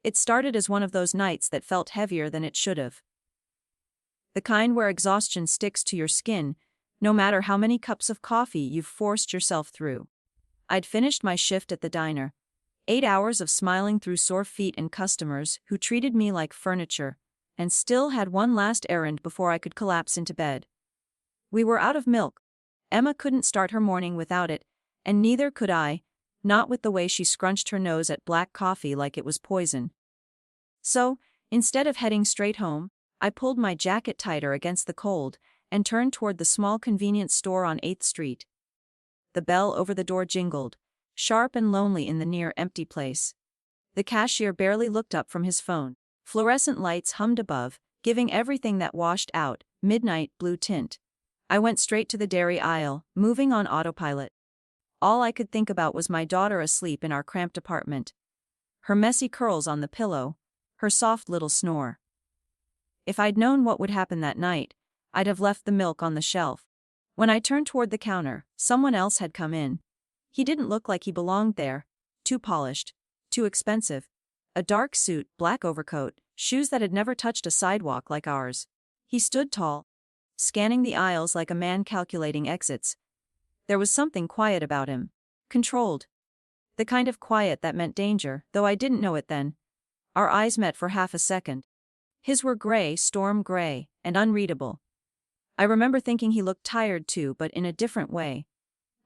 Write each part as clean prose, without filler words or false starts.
It started as one of those nights that felt heavier than it should have. The kind where exhaustion sticks to your skin, no matter how many cups of coffee you've forced yourself through. I'd finished my shift at the diner. 8 hours of smiling through sore feet and customers who treated me like furniture, and still had one last errand before I could collapse into bed. We were out of milk. Emma couldn't start her morning without it, and neither could I, not with the way she scrunched her nose at black coffee like it was poison. So, instead of heading straight home, I pulled my jacket tighter against the cold and turned toward the small convenience store on 8th Street. The bell over the door jingled, sharp and lonely in the near-empty place. The cashier barely looked up from his phone. Fluorescent lights hummed above, giving everything that washed out midnight blue tint. I went straight to the dairy aisle, moving on autopilot. All I could think about was my daughter asleep in our cramped apartment. Her messy curls on the pillow, her soft little snore. If I'd known what would happen that night, I'd have left the milk on the shelf. When I turned toward the counter, someone else had come in. He didn't look like he belonged there. Too polished, too expensive. A dark suit, black overcoat, shoes that had never touched a sidewalk like ours. He stood tall, scanning the aisles like a man calculating exits. There was something quiet about him. Controlled. The kind of quiet that meant danger, though I didn't know it then. Our eyes met for half a second. His were gray, storm gray, and unreadable. I remember thinking he looked tired too, but in a different way.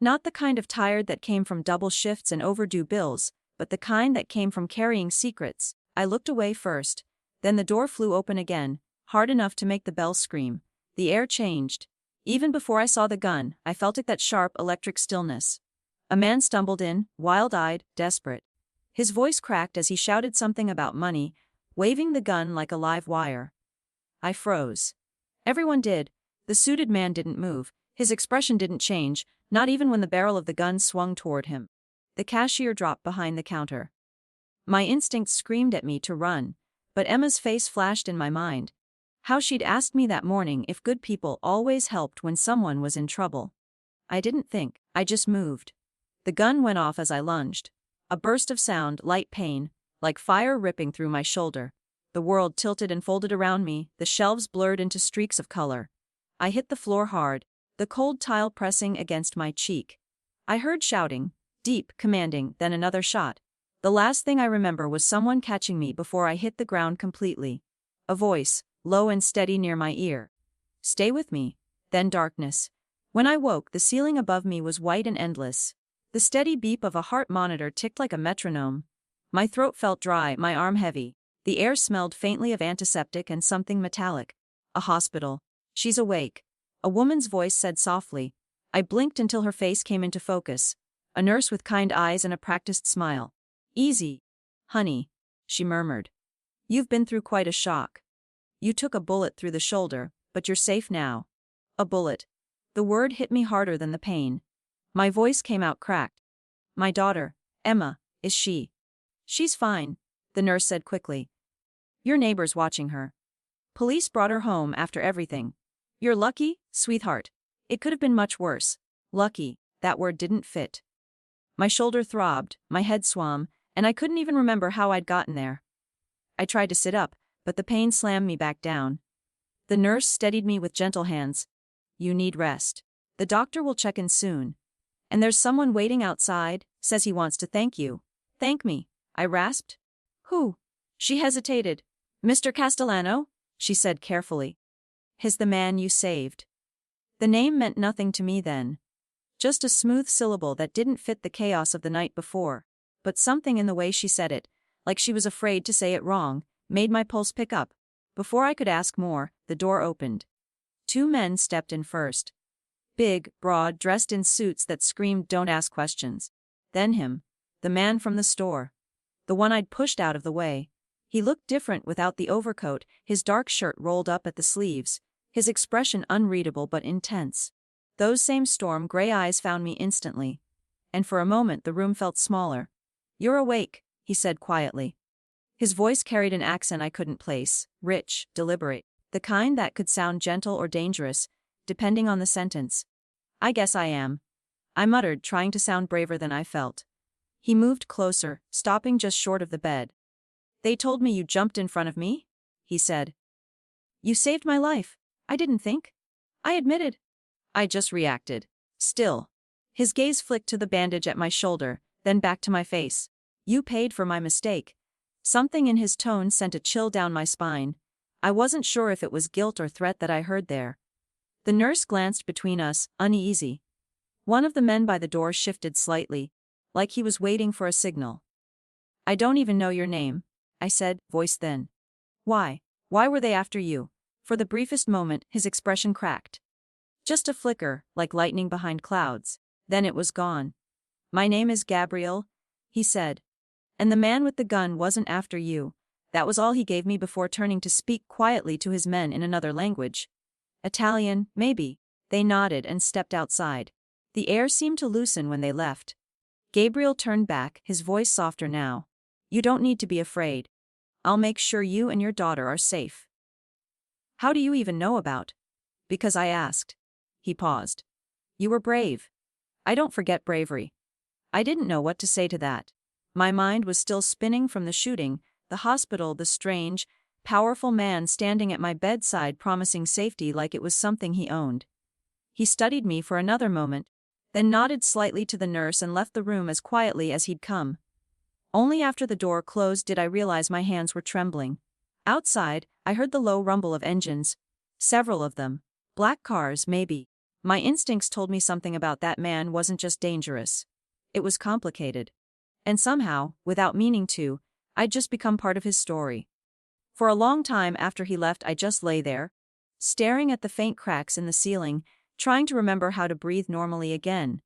Not the kind of tired that came from double shifts and overdue bills, but the kind that came from carrying secrets. I looked away first, then the door flew open again, hard enough to make the bell scream. The air changed. Even before I saw the gun, I felt it, that sharp electric stillness. A man stumbled in, wild-eyed, desperate. His voice cracked as he shouted something about money, waving the gun like a live wire. I froze. Everyone did. The suited man didn't move. His expression didn't change, not even when the barrel of the gun swung toward him. The cashier dropped behind the counter. My instincts screamed at me to run, but Emma's face flashed in my mind. How she'd asked me that morning if good people always helped when someone was in trouble. I didn't think, I just moved. The gun went off as I lunged. A burst of sound, light pain, like fire ripping through my shoulder. The world tilted and folded around me, the shelves blurred into streaks of color. I hit the floor hard, the cold tile pressing against my cheek. I heard shouting, deep, commanding, then another shot. The last thing I remember was someone catching me before I hit the ground completely. A voice, low and steady near my ear. Stay with me. Then darkness. When I woke, the ceiling above me was white and endless. The steady beep of a heart monitor ticked like a metronome. My throat felt dry, my arm heavy. The air smelled faintly of antiseptic and something metallic. A hospital. She's awake. A woman's voice said softly. I blinked until her face came into focus. A nurse with kind eyes and a practiced smile. Easy, honey, she murmured. You've been through quite a shock. You took a bullet through the shoulder, but you're safe now. A bullet. The word hit me harder than the pain. My voice came out cracked. My daughter, Emma, is she? She's fine, the nurse said quickly. Your neighbor's watching her. Police brought her home after everything. You're lucky, sweetheart. It could have been much worse. Lucky, that word didn't fit. My shoulder throbbed, my head swam, and I couldn't even remember how I'd gotten there. I tried to sit up, but the pain slammed me back down. The nurse steadied me with gentle hands. You need rest. The doctor will check in soon. And there's someone waiting outside, says he wants to thank you. Thank me, I rasped. Who? She hesitated. Mr. Castellano? She said carefully. He's the man you saved. The name meant nothing to me then. Just a smooth syllable that didn't fit the chaos of the night before. But something in the way she said it, like she was afraid to say it wrong, made my pulse pick up. Before I could ask more, the door opened. 2 men stepped in first. Big, broad, dressed in suits that screamed, "Don't ask questions." Then him. The man from the store. The one I'd pushed out of the way. He looked different without the overcoat, his dark shirt rolled up at the sleeves, his expression unreadable but intense. Those same storm gray eyes found me instantly. And for a moment the room felt smaller. You're awake, he said quietly. His voice carried an accent I couldn't place, rich, deliberate, the kind that could sound gentle or dangerous, depending on the sentence. I guess I am, I muttered, trying to sound braver than I felt. He moved closer, stopping just short of the bed. They told me you jumped in front of me, he said. You saved my life. I didn't think. I admitted. I just reacted. Still. His gaze flicked to the bandage at my shoulder, then back to my face. You paid for my mistake. Something in his tone sent a chill down my spine. I wasn't sure if it was guilt or threat that I heard there. The nurse glanced between us, uneasy. One of the men by the door shifted slightly, like he was waiting for a signal. I don't even know your name, I said, voice thin. Why? Why were they after you? For the briefest moment, his expression cracked. Just a flicker, like lightning behind clouds. Then it was gone. My name is Gabriel, he said. And the man with the gun wasn't after you. That was all he gave me before turning to speak quietly to his men in another language. Italian, maybe. They nodded and stepped outside. The air seemed to loosen when they left. Gabriel turned back, his voice softer now. You don't need to be afraid. I'll make sure you and your daughter are safe. How do you even know about? Because I asked. He paused. You were brave. I don't forget bravery. I didn't know what to say to that. My mind was still spinning from the shooting, the hospital, the strange, powerful man standing at my bedside promising safety like it was something he owned. He studied me for another moment, then nodded slightly to the nurse and left the room as quietly as he'd come. Only after the door closed did I realize my hands were trembling. Outside, I heard the low rumble of engines. Several of them. Black cars, maybe. My instincts told me something about that man wasn't just dangerous. It was complicated. And somehow, without meaning to, I'd just become part of his story. For a long time after he left, I just lay there, staring at the faint cracks in the ceiling, trying to remember how to breathe normally again.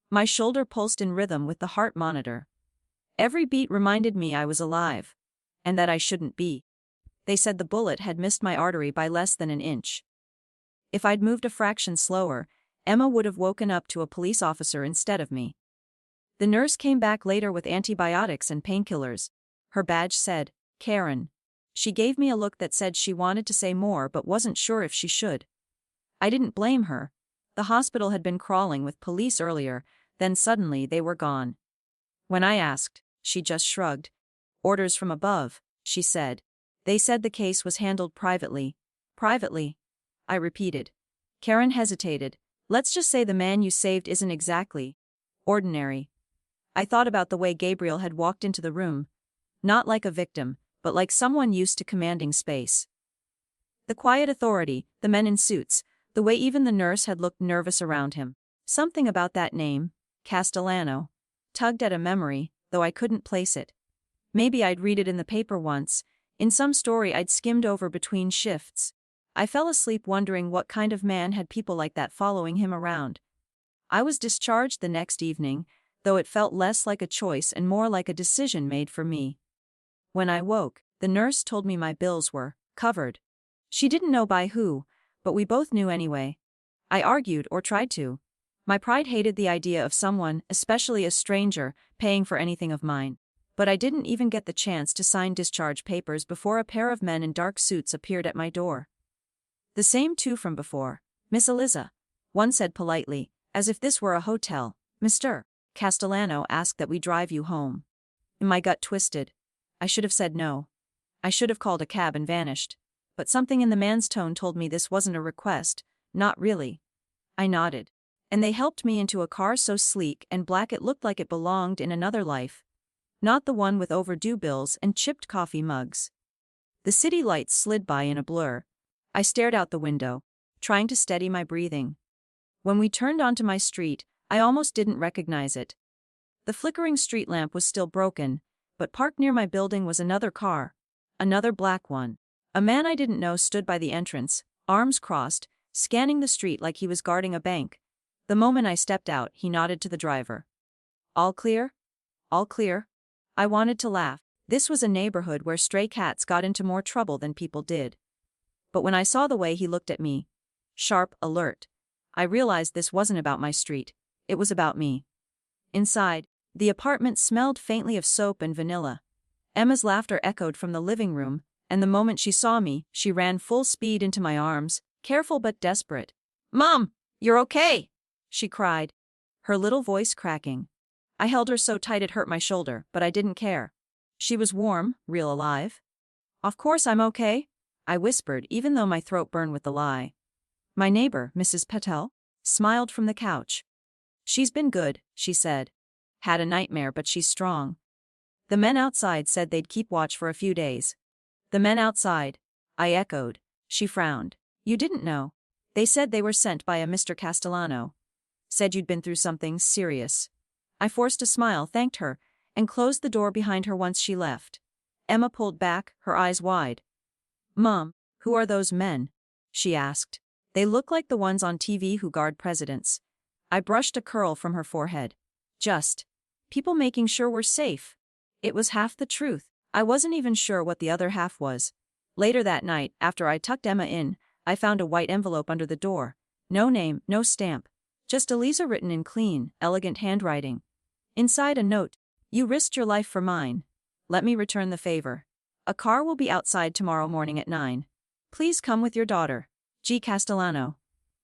My shoulder pulsed in rhythm with the heart monitor. Every beat reminded me I was alive, and that I shouldn't be. They said the bullet had missed my artery by less than an inch. If I'd moved a fraction slower, Emma would have woken up to a police officer instead of me. The nurse came back later with antibiotics and painkillers. Her badge said, Karen. She gave me a look that said she wanted to say more but wasn't sure if she should. I didn't blame her. The hospital had been crawling with police earlier, then suddenly they were gone. When I asked, she just shrugged. Orders from above, she said. They said the case was handled privately. Privately? I repeated. Karen hesitated. Let's just say the man you saved isn't exactly ordinary. I thought about the way Gabriel had walked into the room. Not like a victim, but like someone used to commanding space. The quiet authority, the men in suits, the way even the nurse had looked nervous around him. Something about that name, Castellano, tugged at a memory, though I couldn't place it. Maybe I'd read it in the paper once, in some story I'd skimmed over between shifts. I fell asleep wondering what kind of man had people like that following him around. I was discharged the next evening, though it felt less like a choice and more like a decision made for me. When I woke, the nurse told me my bills were covered. She didn't know by who, but we both knew anyway. I argued or tried to. My pride hated the idea of someone, especially a stranger, paying for anything of mine. But I didn't even get the chance to sign discharge papers before a pair of men in dark suits appeared at my door. The same two from before. Miss Eliza. One said politely, as if this were a hotel. Mr. Castellano asked that we drive you home. My gut twisted. I should have said no. I should have called a cab and vanished. But something in the man's tone told me this wasn't a request, not really. I nodded. And they helped me into a car so sleek and black it looked like it belonged in another life. Not the one with overdue bills and chipped coffee mugs. The city lights slid by in a blur. I stared out the window, trying to steady my breathing. When we turned onto my street, I almost didn't recognize it. The flickering street lamp was still broken, but parked near my building was another car. Another black one. A man I didn't know stood by the entrance, arms crossed, scanning the street like he was guarding a bank. The moment I stepped out, he nodded to the driver. All clear? All clear? I wanted to laugh. This was a neighborhood where stray cats got into more trouble than people did. But when I saw the way he looked at me, sharp, alert, I realized this wasn't about my street. It was about me. Inside, the apartment smelled faintly of soap and vanilla. Emma's laughter echoed from the living room, and the moment she saw me, she ran full speed into my arms, careful but desperate. "Mom, you're okay!" she cried, her little voice cracking. I held her so tight it hurt my shoulder, but I didn't care. She was warm, real alive. Of course I'm okay, I whispered, even though my throat burned with the lie. My neighbor, Mrs. Patel, smiled from the couch. She's been good, she said. Had a nightmare, but she's strong. The men outside said they'd keep watch for a few days. The men outside, I echoed. She frowned. You didn't know. They said they were sent by a Mr. Castellano. Said you'd been through something serious. I forced a smile, thanked her, and closed the door behind her once she left. Emma pulled back, her eyes wide. Mom, who are those men? She asked. They look like the ones on TV who guard presidents. I brushed a curl from her forehead. Just people making sure we're safe. It was half the truth. I wasn't even sure what the other half was. Later that night, after I tucked Emma in, I found a white envelope under the door. No name, no stamp. Just Eliza written in clean, elegant handwriting. Inside a note. You risked your life for mine. Let me return the favor. A car will be outside tomorrow morning at 9. Please come with your daughter. G. Castellano.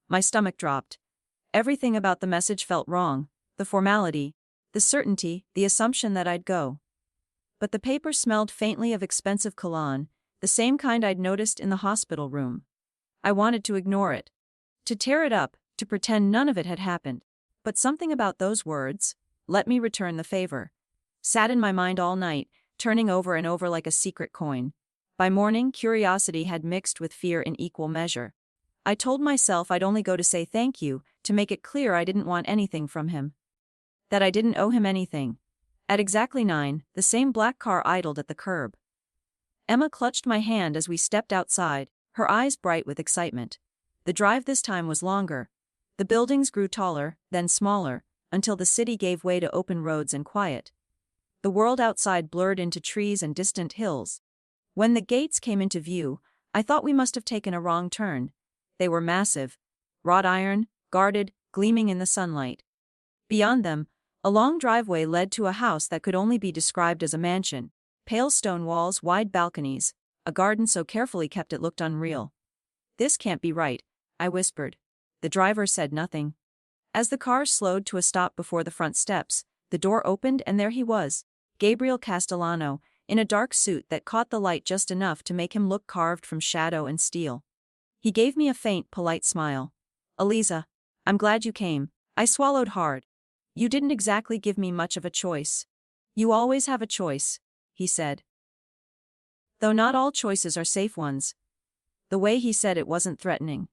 My stomach dropped. Everything about the message felt wrong. The formality, the certainty, the assumption that I'd go. But the paper smelled faintly of expensive cologne, the same kind I'd noticed in the hospital room. I wanted to ignore it. To tear it up, to pretend none of it had happened. But something about those words, let me return the favor, sat in my mind all night, turning over and over like a secret coin. By morning, curiosity had mixed with fear in equal measure. I told myself I'd only go to say thank you, to make it clear I didn't want anything from him. That I didn't owe him anything. At exactly 9, the same black car idled at the curb. Emma clutched my hand as we stepped outside, her eyes bright with excitement. The drive this time was longer. The buildings grew taller, then smaller, until the city gave way to open roads and quiet. The world outside blurred into trees and distant hills. When the gates came into view, I thought we must have taken a wrong turn. They were massive, wrought iron, guarded, gleaming in the sunlight. Beyond them, a long driveway led to a house that could only be described as a mansion. Pale stone walls, wide balconies, a garden so carefully kept it looked unreal. This can't be right, I whispered. The driver said nothing. As the car slowed to a stop before the front steps, the door opened and there he was, Gabriel Castellano, in a dark suit that caught the light just enough to make him look carved from shadow and steel. He gave me a faint, polite smile. Eliza, I'm glad you came. I swallowed hard. You didn't exactly give me much of a choice. You always have a choice, he said. Though not all choices are safe ones. The way he said it wasn't threatening.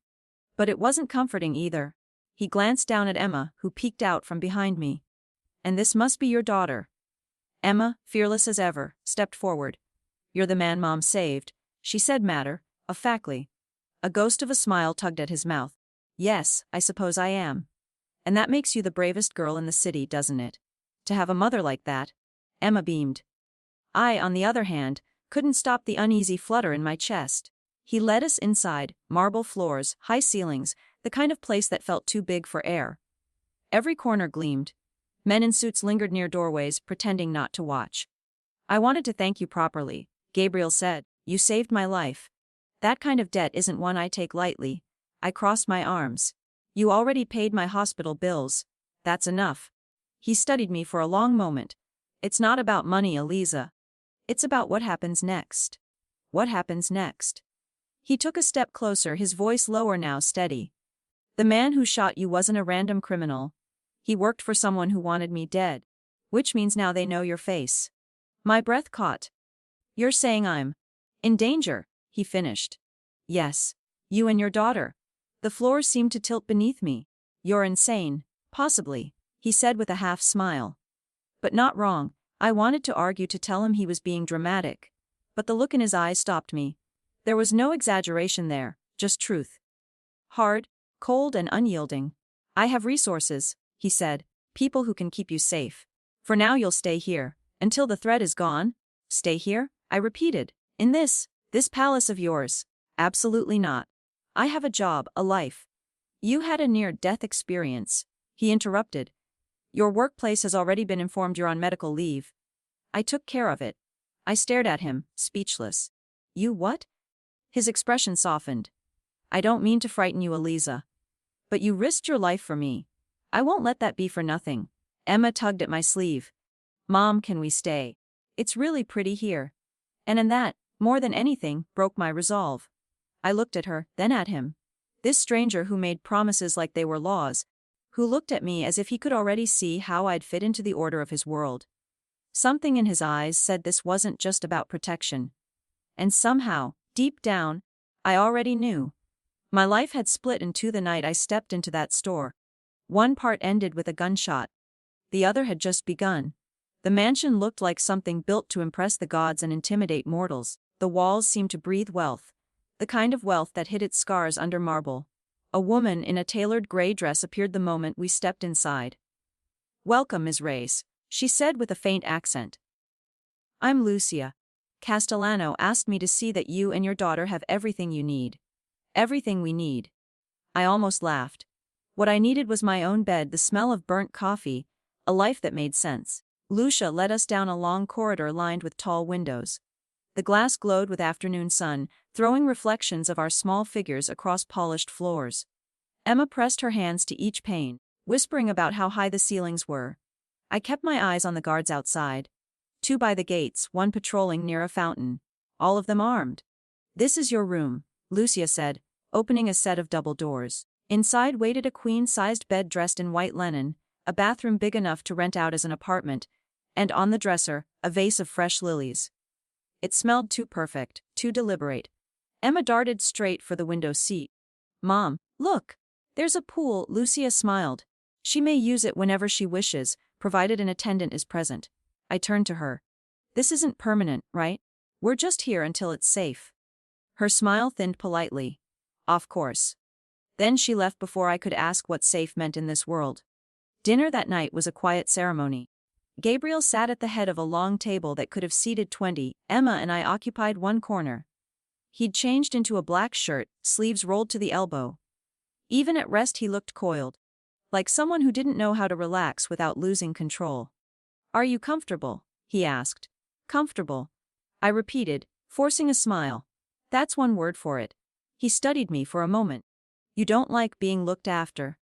But it wasn't comforting either. He glanced down at Emma, who peeked out from behind me. And this must be your daughter. Emma, fearless as ever, stepped forward. You're the man Mom saved, she said matter-of-factly. A ghost of a smile tugged at his mouth. Yes, I suppose I am. And that makes you the bravest girl in the city, doesn't it? To have a mother like that. Emma beamed. I, on the other hand, couldn't stop the uneasy flutter in my chest. He led us inside, marble floors, high ceilings, the kind of place that felt too big for air. Every corner gleamed. Men in suits lingered near doorways, pretending not to watch. I wanted to thank you properly, Gabriel said. You saved my life. That kind of debt isn't one I take lightly. I crossed my arms. You already paid my hospital bills. That's enough. He studied me for a long moment. It's not about money, Eliza. It's about what happens next. What happens next? He took a step closer, his voice lower now, steady. The man who shot you wasn't a random criminal. He worked for someone who wanted me dead. Which means now they know your face. My breath caught. You're saying I'm in danger, he finished. Yes. You and your daughter. The floor seemed to tilt beneath me. You're insane, possibly, he said with a half smile. But not wrong. I wanted to argue, to tell him he was being dramatic. But the look in his eyes stopped me. There was no exaggeration there, just truth. Hard, cold and unyielding. I have resources, he said, people who can keep you safe. For now you'll stay here, until the threat is gone. Stay here? I repeated. In this palace of yours. Absolutely not. I have a job, a life. You had a near-death experience, he interrupted. Your workplace has already been informed you're on medical leave. I took care of it. I stared at him, speechless. You what? His expression softened. I don't mean to frighten you, Eliza. But you risked your life for me. I won't let that be for nothing. Emma tugged at my sleeve. Mom, can we stay? It's really pretty here. And in that, more than anything, broke my resolve. I looked at her, then at him. This stranger who made promises like they were laws, who looked at me as if he could already see how I'd fit into the order of his world. Something in his eyes said this wasn't just about protection. And somehow, deep down, I already knew. My life had split in two the night I stepped into that store. One part ended with a gunshot. The other had just begun. The mansion looked like something built to impress the gods and intimidate mortals. The walls seemed to breathe wealth, the kind of wealth that hid its scars under marble. A woman in a tailored gray dress appeared the moment we stepped inside. "Welcome, Ms. Reyes," she said with a faint accent. "I'm Lucia. Castellano asked me to see that you and your daughter have everything you need." "Everything we need." I almost laughed. What I needed was my own bed, the smell of burnt coffee, a life that made sense. Lucia led us down a long corridor lined with tall windows. The glass glowed with afternoon sun, throwing reflections of our small figures across polished floors. Emma pressed her hands to each pane, whispering about how high the ceilings were. I kept my eyes on the guards outside. 2 by the gates, 1 patrolling near a fountain. All of them armed. "This is your room," Lucia said, opening a set of double doors. Inside waited a queen-sized bed dressed in white linen, a bathroom big enough to rent out as an apartment, and on the dresser, a vase of fresh lilies. It smelled too perfect, too deliberate. Emma darted straight for the window seat. "Mom, look! There's a pool," Lucia smiled. "She may use it whenever she wishes, provided an attendant is present." I turned to her. "This isn't permanent, right? We're just here until it's safe." Her smile thinned politely. "Of course." Then she left before I could ask what safe meant in this world. Dinner that night was a quiet ceremony. Gabriel sat at the head of a long table that could have seated 20, Emma and I occupied one corner. He'd changed into a black shirt, sleeves rolled to the elbow. Even at rest he looked coiled, like someone who didn't know how to relax without losing control. "Are you comfortable?" he asked. "Comfortable," I repeated, forcing a smile. "That's one word for it." He studied me for a moment. "You don't like being looked after?"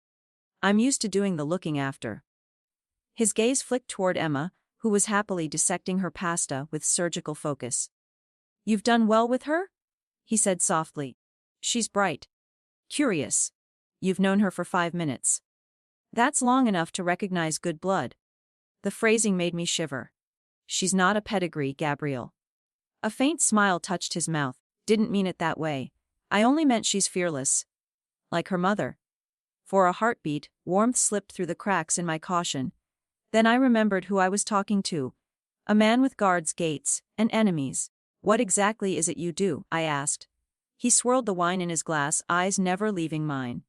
"I'm used to doing the looking after." His gaze flicked toward Emma, who was happily dissecting her pasta with surgical focus. "You've done well with her?" he said softly. "She's bright. Curious. You've known her for 5 minutes. That's long enough to recognize good blood." The phrasing made me shiver. "She's not a pedigree, Gabriel." A faint smile touched his mouth. "Didn't mean it that way. I only meant she's fearless. Like her mother." For a heartbeat, warmth slipped through the cracks in my caution. Then I remembered who I was talking to. A man with guards, gates, and enemies. "What exactly is it you do?" I asked. He swirled the wine in his glass, eyes never leaving mine.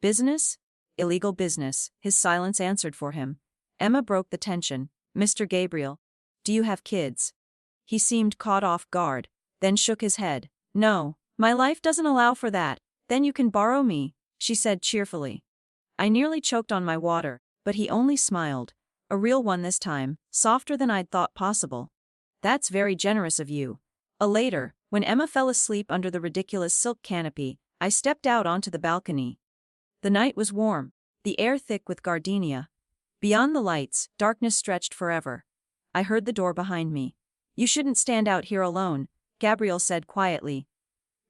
"Business? Illegal business," his silence answered for him. Emma broke the tension. "Mr. Gabriel, do you have kids?" He seemed caught off guard, then shook his head. "No, my life doesn't allow for that." "Then you can borrow me," she said cheerfully. I nearly choked on my water, but he only smiled. A real one this time, softer than I'd thought possible. "That's very generous of you." Later, when Emma fell asleep under the ridiculous silk canopy, I stepped out onto the balcony. The night was warm, the air thick with gardenia. Beyond the lights, darkness stretched forever. I heard the door behind me. "You shouldn't stand out here alone," Gabriel said quietly.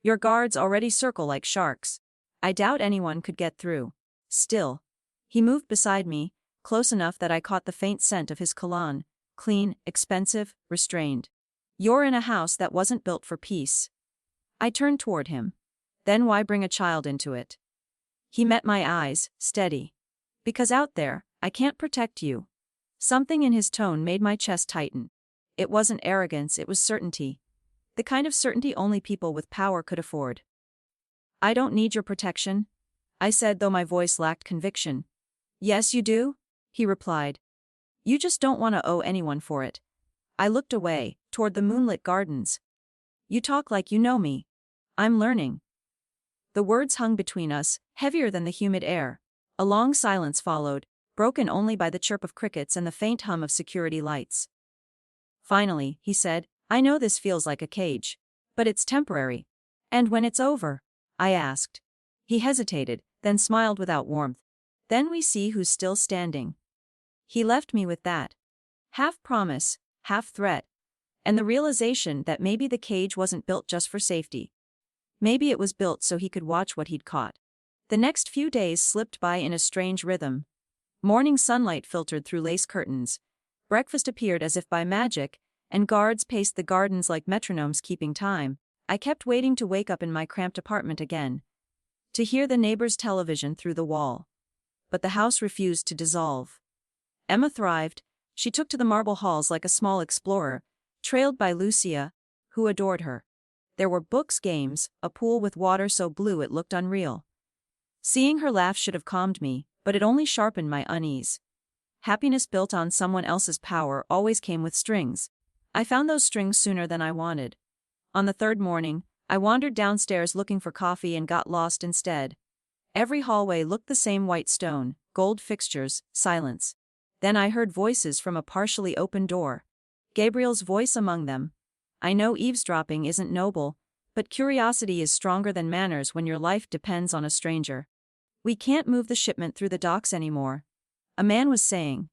"Your guards already circle like sharks. I doubt anyone could get through." Still, he moved beside me, close enough that I caught the faint scent of his cologne, clean, expensive, restrained. "You're in a house that wasn't built for peace." I turned toward him. "Then why bring a child into it?" He met my eyes, steady. "Because out there, I can't protect you." Something in his tone made my chest tighten. It wasn't arrogance, it was certainty. The kind of certainty only people with power could afford. "I don't need your protection," I said, though my voice lacked conviction. "Yes, you do," he replied. "You just don't want to owe anyone for it." I looked away, toward the moonlit gardens. "You talk like you know me." "I'm learning." The words hung between us, heavier than the humid air. A long silence followed, broken only by the chirp of crickets and the faint hum of security lights. Finally, he said, "I know this feels like a cage. But it's temporary." "And when it's over?" I asked. He hesitated, then smiled without warmth. "Then we see who's still standing." He left me with that. Half promise, half threat. and the realization that maybe the cage wasn't built just for safety. Maybe it was built so he could watch what he'd caught. The next few days slipped by in a strange rhythm. Morning sunlight filtered through lace curtains. Breakfast appeared as if by magic, and guards paced the gardens like metronomes keeping time. I kept waiting to wake up in my cramped apartment again, to hear the neighbor's television through the wall. But the house refused to dissolve. Emma thrived. She took to the marble halls like a small explorer, trailed by Lucia, who adored her. There were books, games, a pool with water so blue it looked unreal. Seeing her laugh should have calmed me, but it only sharpened my unease. Happiness built on someone else's power always came with strings. I found those strings sooner than I wanted. On the third morning, I wandered downstairs looking for coffee and got lost instead. Every hallway looked the same: white stone, gold fixtures, silence. Then I heard voices from a partially open door. Gabriel's voice among them. I know eavesdropping isn't noble, but curiosity is stronger than manners when your life depends on a stranger. "We can't move the shipment through the docks anymore," a man was saying.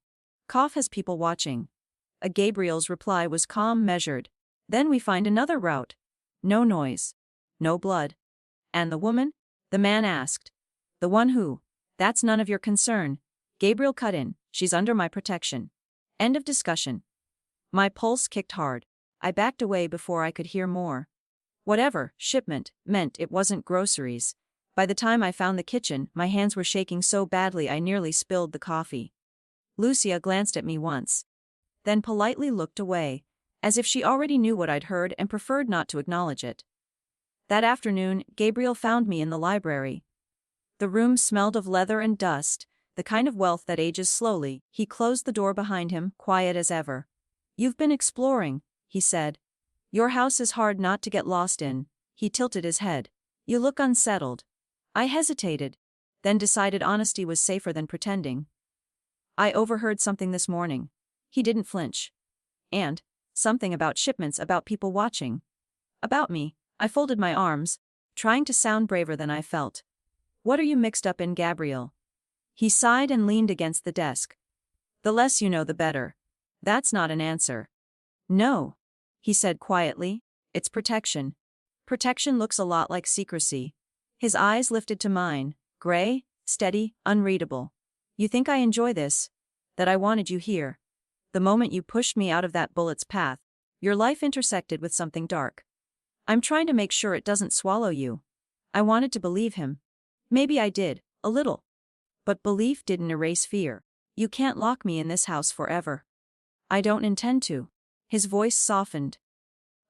"Cough has people watching." A Gabriel's reply was calm, measured. "Then we find another route." No noise. No blood. "And the woman?" the man asked. "The one who?" "That's none of your concern." Gabriel cut in. "She's under my protection." End of discussion. My pulse kicked hard. I backed away before I could hear more. Whatever shipment meant it wasn't groceries. By the time I found the kitchen, my hands were shaking so badly I nearly spilled the coffee. Lucia glanced at me once, then politely looked away, as if she already knew what I'd heard and preferred not to acknowledge it. That afternoon, Gabriel found me in the library. The room smelled of leather and dust, the kind of wealth that ages slowly. He closed the door behind him, quiet as ever. "You've been exploring," he said. "Your house is hard not to get lost in." He tilted his head. "You look unsettled." I hesitated, then decided honesty was safer than pretending. "I overheard something this morning." He didn't flinch. "And something about shipments, about people watching." "About me." I folded my arms, trying to sound braver than I felt. "What are you mixed up in, Gabriel?" He sighed and leaned against the desk. "The less you know, the better." "That's not an answer." "No," he said quietly. "It's protection." Protection looks a lot like secrecy. His eyes lifted to mine, gray, steady, unreadable. "You think I enjoy this? That I wanted you here? The moment you pushed me out of that bullet's path, your life intersected with something dark. I'm trying to make sure it doesn't swallow you." I wanted to believe him. Maybe I did, a little. But belief didn't erase fear. "You can't lock me in this house forever." "I don't intend to." His voice softened.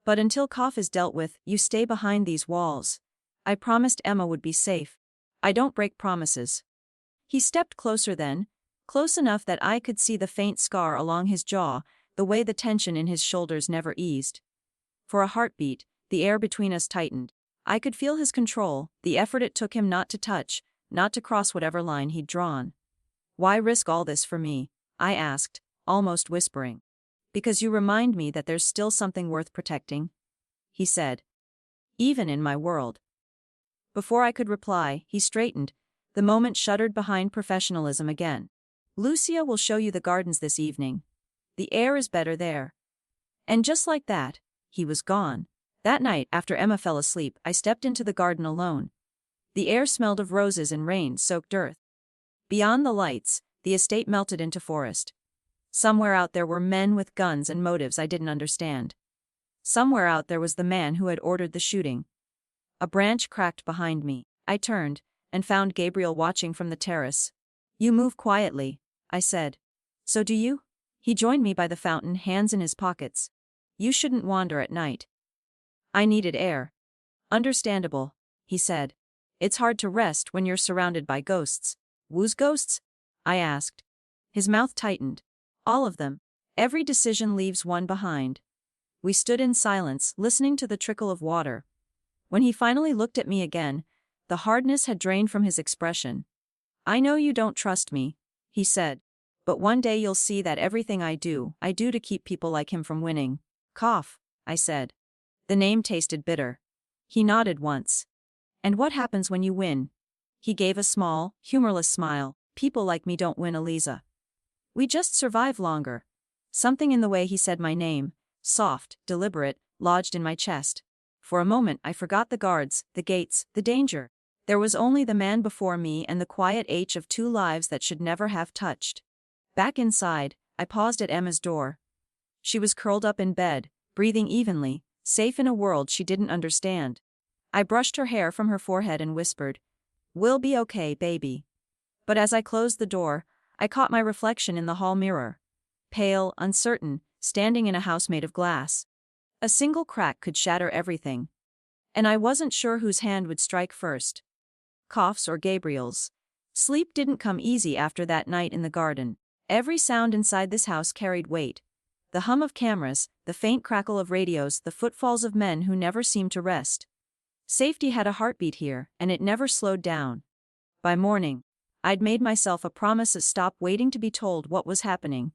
"But until Koff is dealt with, you stay behind these walls." I promised Emma would be safe. I don't break promises. He stepped closer then, close enough that I could see the faint scar along his jaw, the way the tension in his shoulders never eased. For a heartbeat, the air between us tightened. I could feel his control, the effort it took him not to touch, not to cross whatever line he'd drawn. "Why risk all this for me?" I asked, almost whispering. "Because you remind me that there's still something worth protecting," he said. "Even in my world." Before I could reply, he straightened. The moment shuddered behind professionalism again. "Lucia will show you the gardens this evening. The air is better there." And just like that, he was gone. That night, after Emma fell asleep, I stepped into the garden alone. The air smelled of roses and rain-soaked earth. Beyond the lights, the estate melted into forest. Somewhere out there were men with guns and motives I didn't understand. Somewhere out there was the man who had ordered the shooting. A branch cracked behind me. I turned, and found Gabriel watching from the terrace. "You move quietly," I said. "So do you?" He joined me by the fountain, hands in his pockets. "You shouldn't wander at night." I needed air. "Understandable," he said. "It's hard to rest when you're surrounded by ghosts." "Whose ghosts?" I asked. His mouth tightened. "All of them. Every decision leaves one behind." We stood in silence, listening to the trickle of water. When he finally looked at me again, the hardness had drained from his expression. "I know you don't trust me," he said. "But one day you'll see that everything I do to keep people like him from winning." "Cough," I said. The name tasted bitter. He nodded once. "And what happens when you win?" He gave a small, humorless smile. "People like me don't win, Eliza. We just survive longer." Something in the way he said my name, soft, deliberate, lodged in my chest. For a moment I forgot the guards, the gates, the danger. There was only the man before me and the quiet ache of two lives that should never have touched. Back inside, I paused at Emma's door. She was curled up in bed, breathing evenly, safe in a world she didn't understand. I brushed her hair from her forehead and whispered, "We'll be okay, baby." But as I closed the door, I caught my reflection in the hall mirror. Pale, uncertain, standing in a house made of glass. A single crack could shatter everything. And I wasn't sure whose hand would strike first. Cough's or Gabriel's. Sleep didn't come easy after that night in the garden. Every sound inside this house carried weight. The hum of cameras, the faint crackle of radios, the footfalls of men who never seemed to rest. Safety had a heartbeat here, and it never slowed down. By morning, I'd made myself a promise to stop waiting to be told what was happening.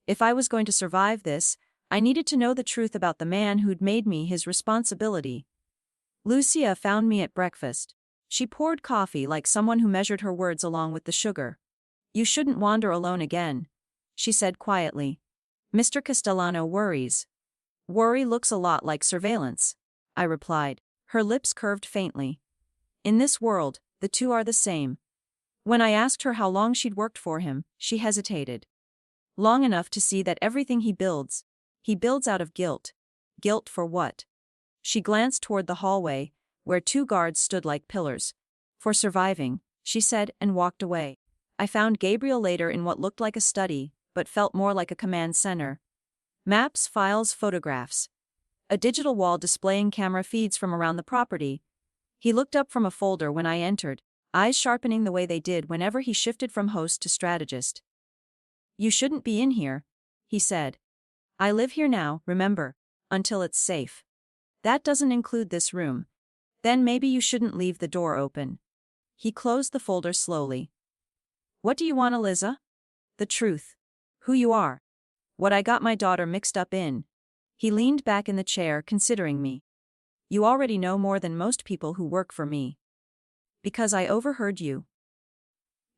If I was going to survive this, I needed to know the truth about the man who'd made me his responsibility. Lucia found me at breakfast. She poured coffee like someone who measured her words along with the sugar. "You shouldn't wander alone again," she said quietly. "Mr. Castellano worries." "Worry looks a lot like surveillance," I replied, her lips curved faintly. In this world, the two are the same. When I asked her how long she'd worked for him, she hesitated. "Long enough to see that everything he builds out of guilt." Guilt for what? She glanced toward the hallway, where two guards stood like pillars. "For surviving," she said and walked away. I found Gabriel later in what looked like a study, but felt more like a command center. Maps, files, photographs. A digital wall displaying camera feeds from around the property. He looked up from a folder when I entered, eyes sharpening the way they did whenever he shifted from host to strategist. "You shouldn't be in here," he said. "I live here now, remember, until it's safe. That doesn't include this room. Then maybe you shouldn't leave the door open." He closed the folder slowly. "What do you want, Eliza?" "The truth. Who you are. What I got my daughter mixed up in." He leaned back in the chair, considering me. "You already know more than most people who work for me." "Because I overheard you."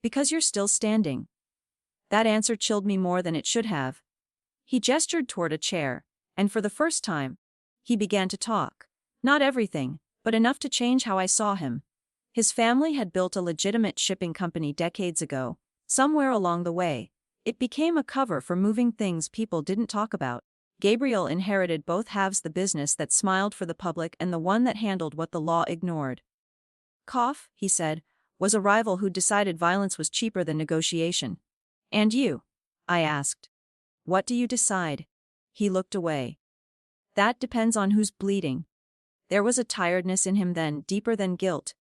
"Because you're still standing." That answer chilled me more than it should have. He gestured toward a chair, and for the first time, he began to talk. Not everything, but enough to change how I saw him. His family had built a legitimate shipping company decades ago. Somewhere along the way, it became a cover for moving things people didn't talk about. Gabriel inherited both halves: the business that smiled for the public and the one that handled what the law ignored. "Koff," he said, "was a rival who decided violence was cheaper than negotiation." "And you?" I asked. "What do you decide?" He looked away. "That depends on who's bleeding." There was a tiredness in him then, deeper than guilt.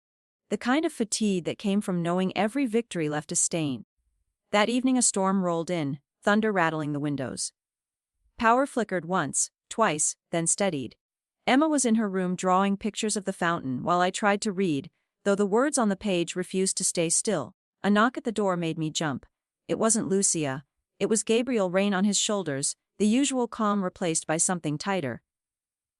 The kind of fatigue that came from knowing every victory left a stain. That evening a storm rolled in, thunder rattling the windows. Power flickered once, twice, then steadied. Emma was in her room drawing pictures of the fountain while I tried to read, though the words on the page refused to stay still. A knock at the door made me jump. It wasn't Lucia. It was Gabriel, rain on his shoulders, the usual calm replaced by something tighter.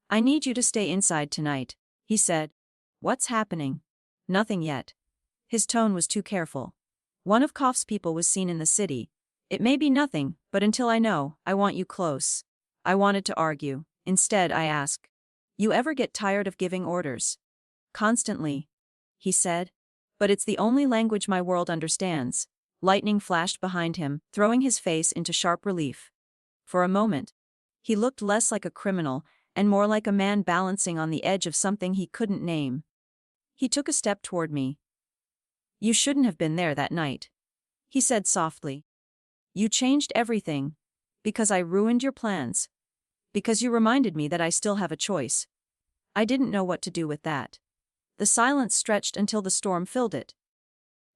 "I need you to stay inside tonight," he said. "What's happening?" "Nothing yet." His tone was too careful. "One of Koff's people was seen in the city. It may be nothing, but until I know, I want you close." I wanted to argue. Instead, I asked, "You ever get tired of giving orders?" "Constantly," he said. "But it's the only language my world understands." Lightning flashed behind him, throwing his face into sharp relief. For a moment, he looked less like a criminal and more like a man balancing on the edge of something he couldn't name. He took a step toward me. "You shouldn't have been there that night," he said softly. "You changed everything. Because I ruined your plans. Because you reminded me that I still have a choice." I didn't know what to do with that. The silence stretched until the storm filled it.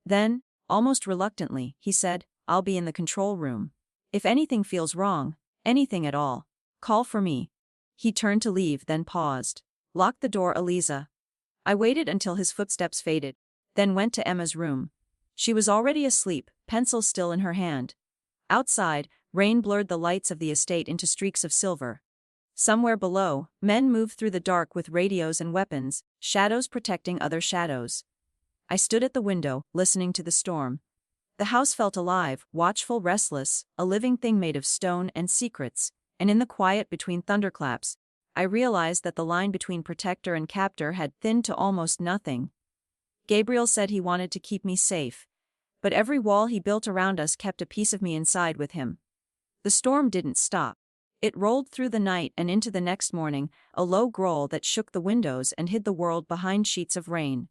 Then, almost reluctantly, he said, "I'll be in the control room. If anything feels wrong, anything at all, call for me." He turned to leave, then paused. "Lock the door, Eliza." I waited until his footsteps faded, then went to Emma's room. She was already asleep, pencil still in her hand. Outside, rain blurred the lights of the estate into streaks of silver. Somewhere below, men moved through the dark with radios and weapons, shadows protecting other shadows. I stood at the window, listening to the storm. The house felt alive, watchful, restless, a living thing made of stone and secrets, and in the quiet between thunderclaps, I realized that the line between protector and captor had thinned to almost nothing. Gabriel said he wanted to keep me safe, but every wall he built around us kept a piece of me inside with him. The storm didn't stop. It rolled through the night and into the next morning, a low growl that shook the windows and hid the world behind sheets of rain.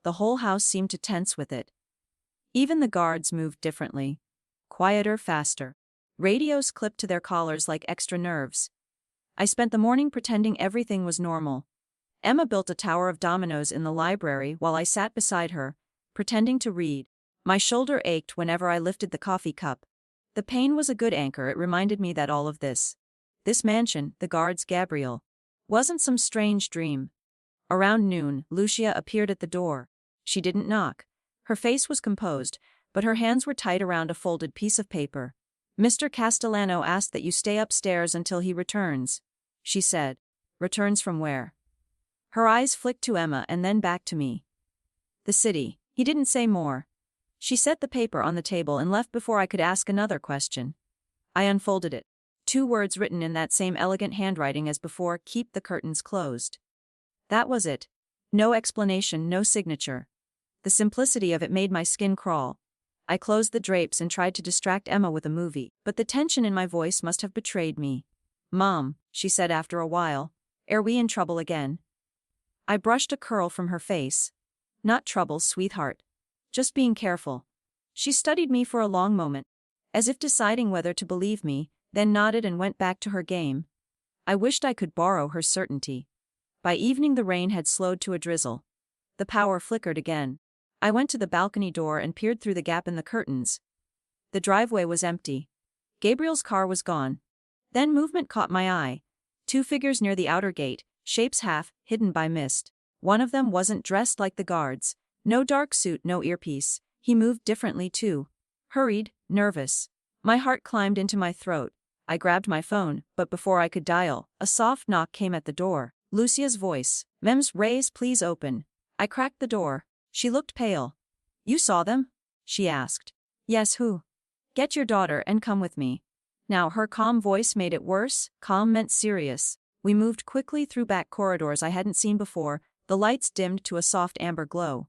The whole house seemed to tense with it. Even the guards moved differently. Quieter, faster. Radios clipped to their collars like extra nerves. I spent the morning pretending everything was normal. Emma built a tower of dominoes in the library while I sat beside her, pretending to read. My shoulder ached whenever I lifted the coffee cup. The pain was a good anchor. It reminded me that all of this mansion, the guards, Gabriel, wasn't some strange dream. Around noon, Lucia appeared at the door. She didn't knock. Her face was composed, but her hands were tight around a folded piece of paper. "Mr. Castellano asked that you stay upstairs until he returns," she said. "Returns from where?" Her eyes flicked to Emma and then back to me. "The city." He didn't say more. She set the paper on the table and left before I could ask another question. I unfolded it. 2 words written in that same elegant handwriting as before: "Keep the curtains closed." That was it. No explanation, no signature. The simplicity of it made my skin crawl. I closed the drapes and tried to distract Emma with a movie, but the tension in my voice must have betrayed me. "Mom," she said after a while, "are we in trouble again?" I brushed a curl from her face. "Not trouble, sweetheart. Just being careful." She studied me for a long moment, as if deciding whether to believe me, then nodded and went back to her game. I wished I could borrow her certainty. By evening the rain had slowed to a drizzle. The power flickered again. I went to the balcony door and peered through the gap in the curtains. The driveway was empty. Gabriel's car was gone. Then movement caught my eye. 2 figures near the outer gate, shapes half hidden by mist. One of them wasn't dressed like the guards. No dark suit, no earpiece. He moved differently too. Hurried, nervous. My heart climbed into my throat. I grabbed my phone, but before I could dial, a soft knock came at the door. Lucia's voice. "Ms. Reyes, please open." I cracked the door. She looked pale. "You saw them?" she asked. "Yes, who?" "Get your daughter and come with me." Now her calm voice made it worse. Calm meant serious. We moved quickly through back corridors I hadn't seen before, the lights dimmed to a soft amber glow.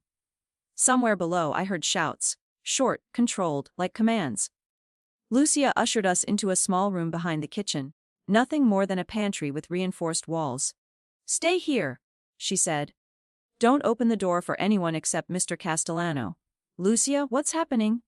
Somewhere below I heard shouts. Short, controlled, like commands. Lucia ushered us into a small room behind the kitchen. Nothing more than a pantry with reinforced walls. "Stay here," she said. "Don't open the door for anyone except Mr. Castellano." "Lucia, what's happening?"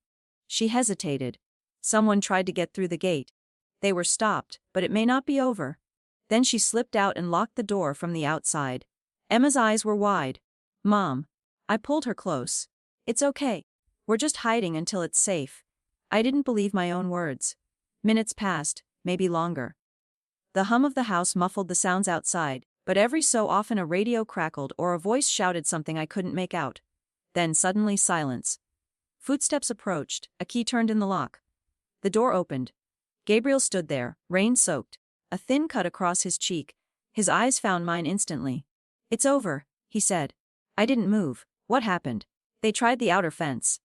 She hesitated. "Someone tried to get through the gate. They were stopped, but it may not be over." Then she slipped out and locked the door from the outside. Emma's eyes were wide. "Mom." I pulled her close. "It's okay. We're just hiding until it's safe." I didn't believe my own words. Minutes passed, maybe longer. The hum of the house muffled the sounds outside, but every so often a radio crackled or a voice shouted something I couldn't make out. Then suddenly silence. Footsteps approached, a key turned in the lock. The door opened. Gabriel stood there, rain-soaked, a thin cut across his cheek. His eyes found mine instantly. "It's over," he said. I didn't move. "What happened?" "They tried the outer fence.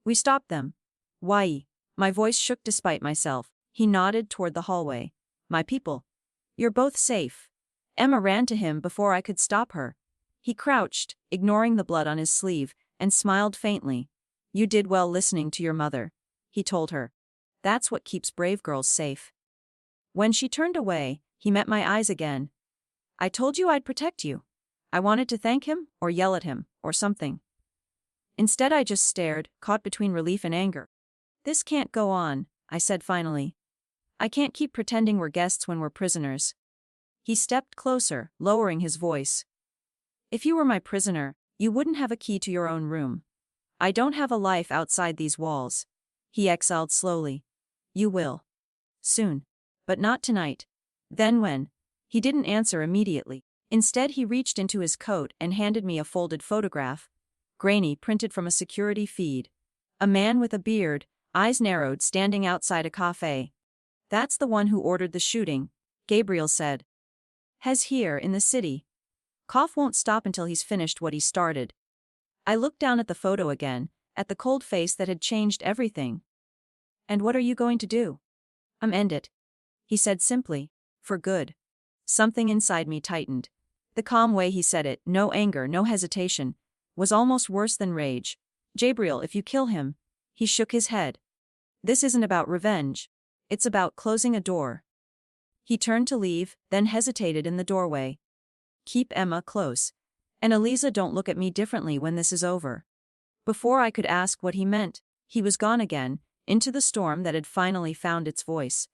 We stopped them." "Why?" My voice shook despite myself. He nodded toward the hallway. "My people. You're both safe." Emma ran to him before I could stop her. He crouched, ignoring the blood on his sleeve, and smiled faintly. "You did well listening to your mother," he told her. "That's what keeps brave girls safe." When she turned away, he met my eyes again. "I told you I'd protect you." I wanted to thank him, or yell at him, or something. Instead I just stared, caught between relief and anger. "This can't go on," I said finally. "I can't keep pretending we're guests when we're prisoners." He stepped closer, lowering his voice. "If you were my prisoner, you wouldn't have a key to your own room. I don't have a life outside these walls." He exhaled slowly. "You will. Soon. But not tonight." "Then when?" He didn't answer immediately. Instead he reached into his coat and handed me a folded photograph. Grainy, printed from a security feed. A man with a beard, eyes narrowed, standing outside a cafe. "That's the one who ordered the shooting," Gabriel said. "Has here in the city. Cough won't stop until he's finished what he started." I looked down at the photo again, at the cold face that had changed everything. "And what are you going to do?" End it," he said simply. For good. Something inside me tightened. The calm way he said it, no anger, no hesitation, was almost worse than rage. Gabriel, if you kill him. He shook his head. This isn't about revenge. It's about closing a door. He turned to leave, then hesitated in the doorway. Keep Emma close. And Eliza, don't look at me differently when this is over. Before I could ask what he meant, he was gone again, into the storm that had finally found its voice.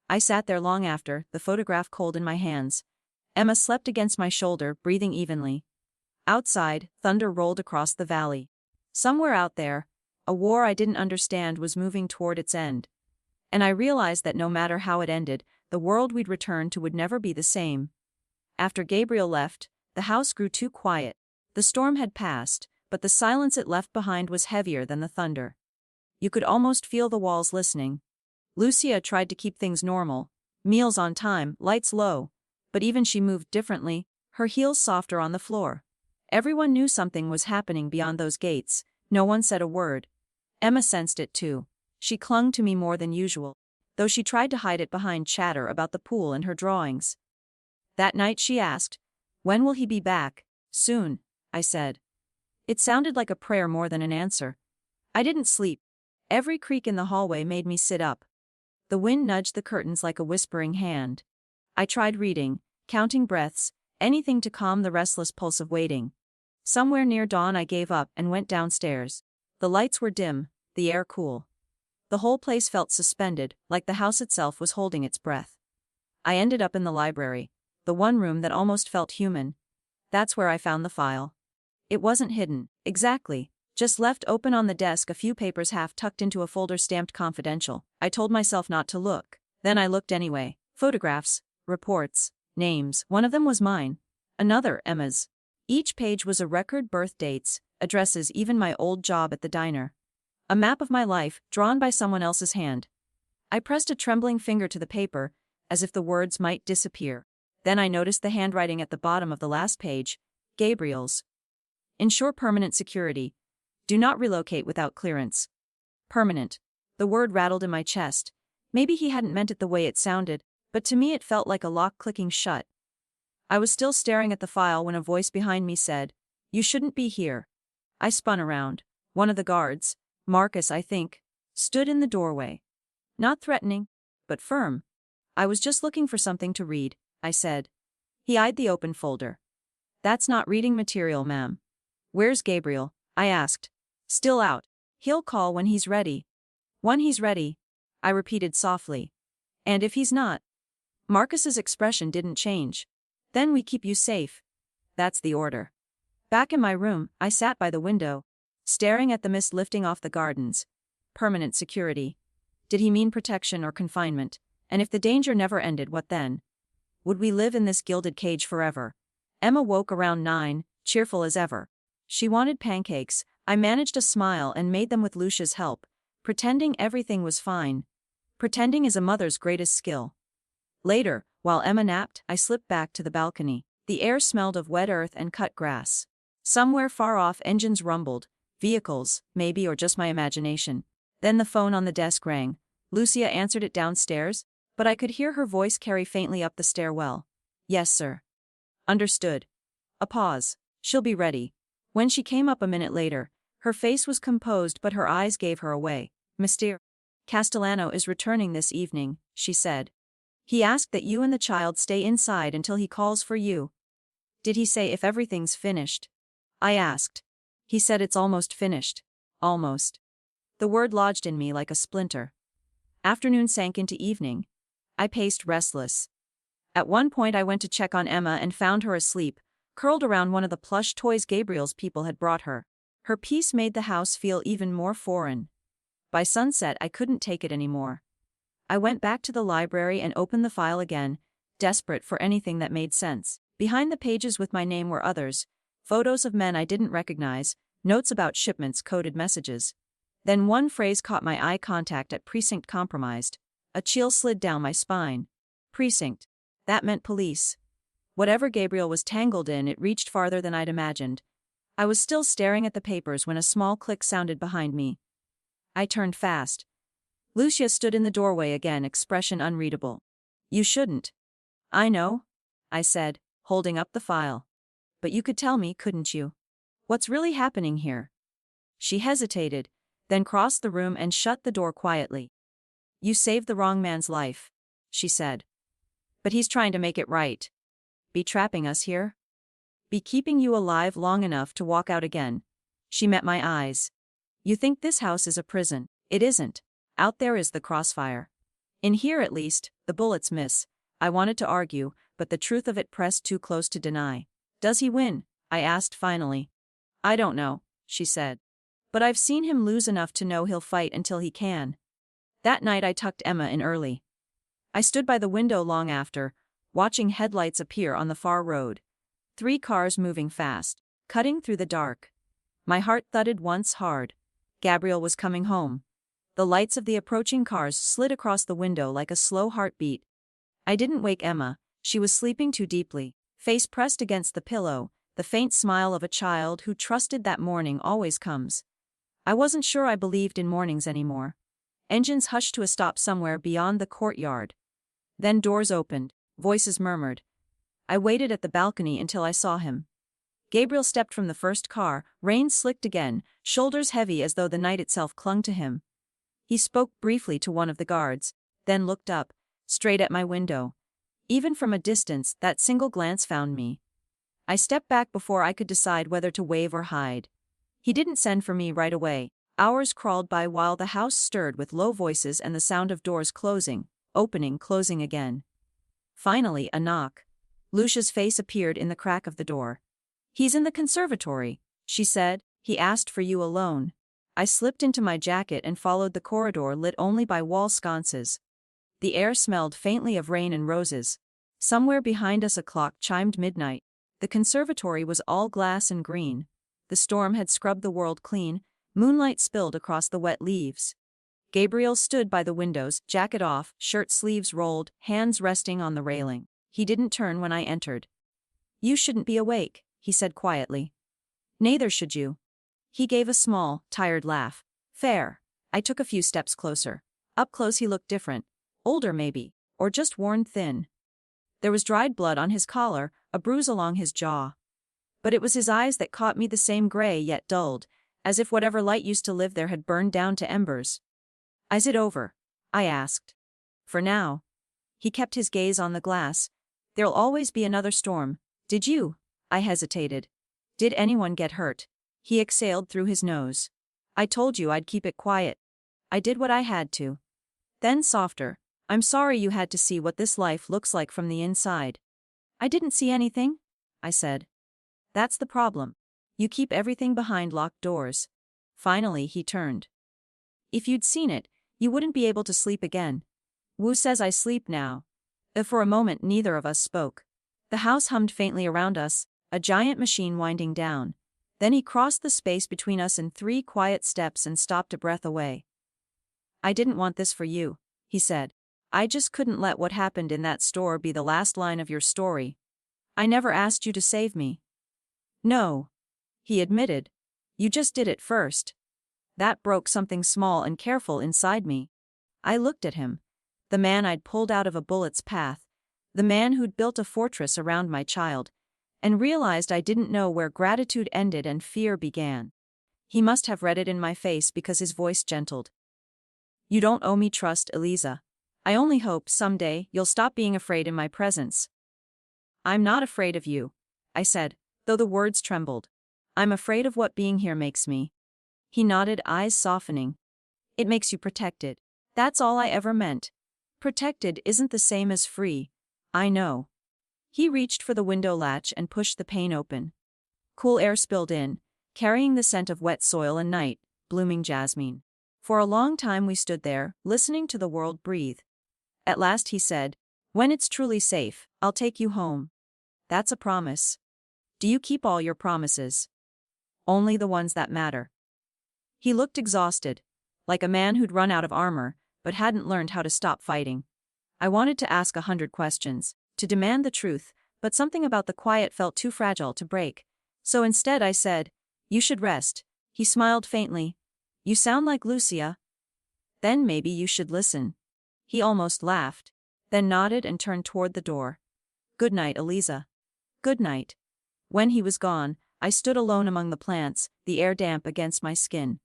I sat there long after, the photograph cold in my hands. Emma slept against my shoulder, breathing evenly. Outside, thunder rolled across the valley. Somewhere out there, a war I didn't understand was moving toward its end. And I realized that no matter how it ended, the world we'd return to would never be the same. After Gabriel left, the house grew too quiet. The storm had passed, but the silence it left behind was heavier than the thunder. You could almost feel the walls listening. Lucia tried to keep things normal, meals on time, lights low, but even she moved differently, her heels softer on the floor. Everyone knew something was happening beyond those gates. No one said a word. Emma sensed it too. She clung to me more than usual, though she tried to hide it behind chatter about the pool and her drawings. That night she asked, "When will he be back?" "Soon," I said. It sounded like a prayer more than an answer. I didn't sleep. Every creak in the hallway made me sit up. The wind nudged the curtains like a whispering hand. I tried reading, counting breaths, anything to calm the restless pulse of waiting. Somewhere near dawn I gave up and went downstairs. The lights were dim, the air cool. The whole place felt suspended, like the house itself was holding its breath. I ended up in the library, the one room that almost felt human. That's where I found the file. It wasn't hidden, exactly, just left open on the desk, a few papers half tucked into a folder stamped confidential. I told myself not to look. Then I looked anyway. Photographs, reports, names. One of them was mine. Another, Emma's. Each page was a record, birth dates, addresses, even my old job at the diner. A map of my life, drawn by someone else's hand. I pressed a trembling finger to the paper, as if the words might disappear. Then I noticed the handwriting at the bottom of the last page. Gabriel's. Ensure permanent security. Do not relocate without clearance. Permanent. The word rattled in my chest. Maybe he hadn't meant it the way it sounded, but to me it felt like a lock clicking shut. I was still staring at the file when a voice behind me said, "You shouldn't be here." I spun around. One of the guards, Marcus I think, stood in the doorway. Not threatening, but firm. "I was just looking for something to read," I said. He eyed the open folder. "That's not reading material, ma'am." "Where's Gabriel?" I asked. "Still out. He'll call when he's ready." "When he's ready," I repeated softly. "And if he's not?" Marcus's expression didn't change. "Then we keep you safe." "That's the order." Back in my room, I sat by the window, staring at the mist lifting off the gardens. Permanent security. Did he mean protection or confinement? And if the danger never ended, what then? Would we live in this gilded cage forever? Emma woke around 9, cheerful as ever. She wanted pancakes. I managed a smile and made them with Lucia's help, pretending everything was fine. Pretending is a mother's greatest skill. Later, while Emma napped, I slipped back to the balcony. The air smelled of wet earth and cut grass. Somewhere far off, engines rumbled. Vehicles, maybe, or just my imagination. Then the phone on the desk rang. Lucia answered it downstairs, but I could hear her voice carry faintly up the stairwell. "Yes, sir." "Understood." A pause. "She'll be ready." When she came up a minute later, her face was composed but her eyes gave her away. "Mr. Castellano is returning this evening," she said. "He asked that you and the child stay inside until he calls for you." "Did he say if everything's finished?" I asked. "He said it's almost finished." Almost. The word lodged in me like a splinter. Afternoon sank into evening. I paced restless. At one point I went to check on Emma and found her asleep, curled around one of the plush toys Gabriel's people had brought her. Her peace made the house feel even more foreign. By sunset I couldn't take it anymore. I went back to the library and opened the file again, desperate for anything that made sense. Behind the pages with my name were others, photos of men I didn't recognize, notes about shipments, coded messages. Then one phrase caught my eye: contact at precinct compromised. A chill slid down my spine. Precinct. That meant police. Whatever Gabriel was tangled in, it reached farther than I'd imagined. I was still staring at the papers when a small click sounded behind me. I turned fast. Lucia stood in the doorway again, expression unreadable. "You shouldn't." I know, I said, holding up the file. But you could tell me, couldn't you? What's really happening here? She hesitated, then crossed the room and shut the door quietly. You saved the wrong man's life, she said. But he's trying to make it right. Be trapping us here? Be keeping you alive long enough to walk out again. She met my eyes. You think this house is a prison. It isn't. Out there is the Crossfire. In here at least, the bullets miss. I wanted to argue, but the truth of it pressed too close to deny. Does he win? I asked finally. I don't know, she said. But I've seen him lose enough to know he'll fight until he can. That night I tucked Emma in early. I stood by the window long after, watching headlights appear on the far road. 3 cars moving fast, cutting through the dark. My heart thudded once hard. Gabriel was coming home. The lights of the approaching cars slid across the window like a slow heartbeat. I didn't wake Emma. She was sleeping too deeply, face pressed against the pillow, the faint smile of a child who trusted that morning always comes. I wasn't sure I believed in mornings anymore. Engines hushed to a stop somewhere beyond the courtyard. Then doors opened, voices murmured. I waited at the balcony until I saw him. Gabriel stepped from the first car, reins slicked again, shoulders heavy as though the night itself clung to him. He spoke briefly to one of the guards, then looked up, straight at my window. Even from a distance, that single glance found me. I stepped back before I could decide whether to wave or hide. He didn't send for me right away. Hours crawled by while the house stirred with low voices and the sound of doors closing, opening, closing again. Finally, a knock. Lucia's face appeared in the crack of the door. He's in the conservatory, she said. He asked for you alone. I slipped into my jacket and followed the corridor lit only by wall sconces. The air smelled faintly of rain and roses. Somewhere behind us a clock chimed midnight. The conservatory was all glass and green. The storm had scrubbed the world clean. Moonlight spilled across the wet leaves. Gabriel stood by the windows, jacket off, shirt sleeves rolled, hands resting on the railing. He didn't turn when I entered. You shouldn't be awake, he said quietly. Neither should you. He gave a small, tired laugh. Fair. I took a few steps closer. Up close he looked different. Older maybe, or just worn thin. There was dried blood on his collar, a bruise along his jaw. But it was his eyes that caught me, the same gray yet dulled, as if whatever light used to live there had burned down to embers. Is it over? I asked. For now. He kept his gaze on the glass. There'll always be another storm. Did you? I hesitated. Did anyone get hurt? He exhaled through his nose. I told you I'd keep it quiet. I did what I had to. Then softer. I'm sorry you had to see what this life looks like from the inside. I didn't see anything, I said. That's the problem. You keep everything behind locked doors. Finally he turned. If you'd seen it, you wouldn't be able to sleep again. Wu says I sleep now. For a moment neither of us spoke. The house hummed faintly around us, a giant machine winding down. Then he crossed the space between us in 3 quiet steps and stopped a breath away. I didn't want this for you, he said. I just couldn't let what happened in that store be the last line of your story. I never asked you to save me. No, he admitted. You just did it first. That broke something small and careful inside me. I looked at him. The man I'd pulled out of a bullet's path. The man who'd built a fortress around my child. And realized I didn't know where gratitude ended and fear began. He must have read it in my face because his voice gentled. You don't owe me trust, Eliza. I only hope someday you'll stop being afraid in my presence. I'm not afraid of you, I said, though the words trembled. I'm afraid of what being here makes me. He nodded, eyes softening. It makes you protected. That's all I ever meant. Protected isn't the same as free. I know. He reached for the window latch and pushed the pane open. Cool air spilled in, carrying the scent of wet soil and night, blooming jasmine. For a long time we stood there, listening to the world breathe. At last he said, when it's truly safe, I'll take you home. That's a promise. Do you keep all your promises? Only the ones that matter. He looked exhausted, like a man who'd run out of armor, but hadn't learned how to stop fighting. I wanted to ask 100 questions, to demand the truth, but something about the quiet felt too fragile to break. So instead I said, you should rest. He smiled faintly. You sound like Lucia. Then maybe you should listen. He almost laughed, then nodded and turned toward the door. Good night, Eliza. Good night. When he was gone, I stood alone among the plants, the air damp against my skin.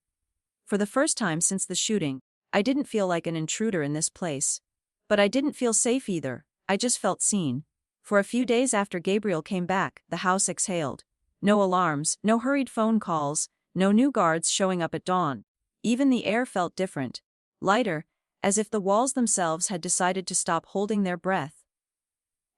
For the first time since the shooting, I didn't feel like an intruder in this place. But I didn't feel safe either, I just felt seen. For a few days after Gabriel came back, the house exhaled. No alarms, no hurried phone calls, no new guards showing up at dawn. Even the air felt different, lighter, as if the walls themselves had decided to stop holding their breath.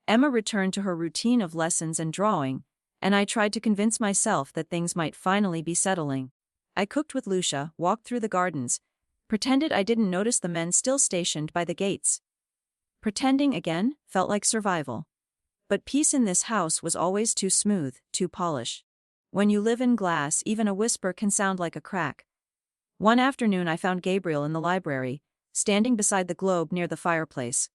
Emma returned to her routine of lessons and drawing, and I tried to convince myself that things might finally be settling. I cooked with Lucia, walked through the gardens, pretended I didn't notice the men still stationed by the gates. Pretending again felt like survival. But peace in this house was always too smooth, too polished. When you live in glass, even a whisper can sound like a crack. One afternoon I found Gabriel in the library, standing beside the globe near the fireplace.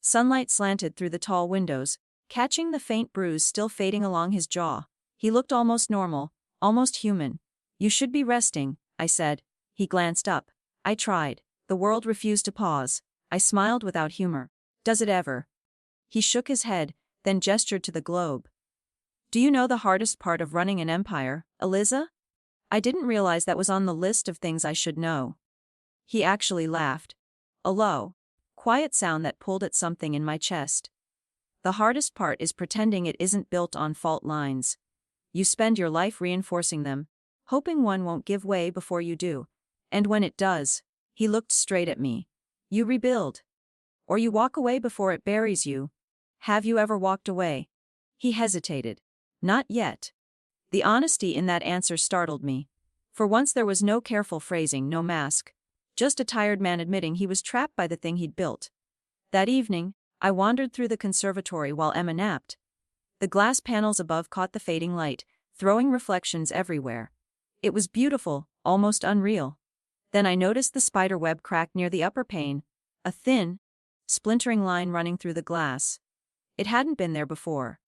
Sunlight slanted through the tall windows, catching the faint bruise still fading along his jaw. He looked almost normal, almost human. You should be resting, I said. He glanced up. I tried. The world refused to pause. I smiled without humor. Does it ever? He shook his head, then gestured to the globe. Do you know the hardest part of running an empire, Eliza? I didn't realize that was on the list of things I should know. He actually laughed. A low, quiet sound that pulled at something in my chest. The hardest part is pretending it isn't built on fault lines. You spend your life reinforcing them, hoping one won't give way before you do. And when it does, he looked straight at me. You rebuild. Or you walk away before it buries you. Have you ever walked away? He hesitated. Not yet. The honesty in that answer startled me. For once there was no careful phrasing, no mask. Just a tired man admitting he was trapped by the thing he'd built. That evening, I wandered through the conservatory while Emma napped. The glass panels above caught the fading light, throwing reflections everywhere. It was beautiful, almost unreal. Then I noticed the spider web crack near the upper pane, a thin, splintering line running through the glass. It hadn't been there before.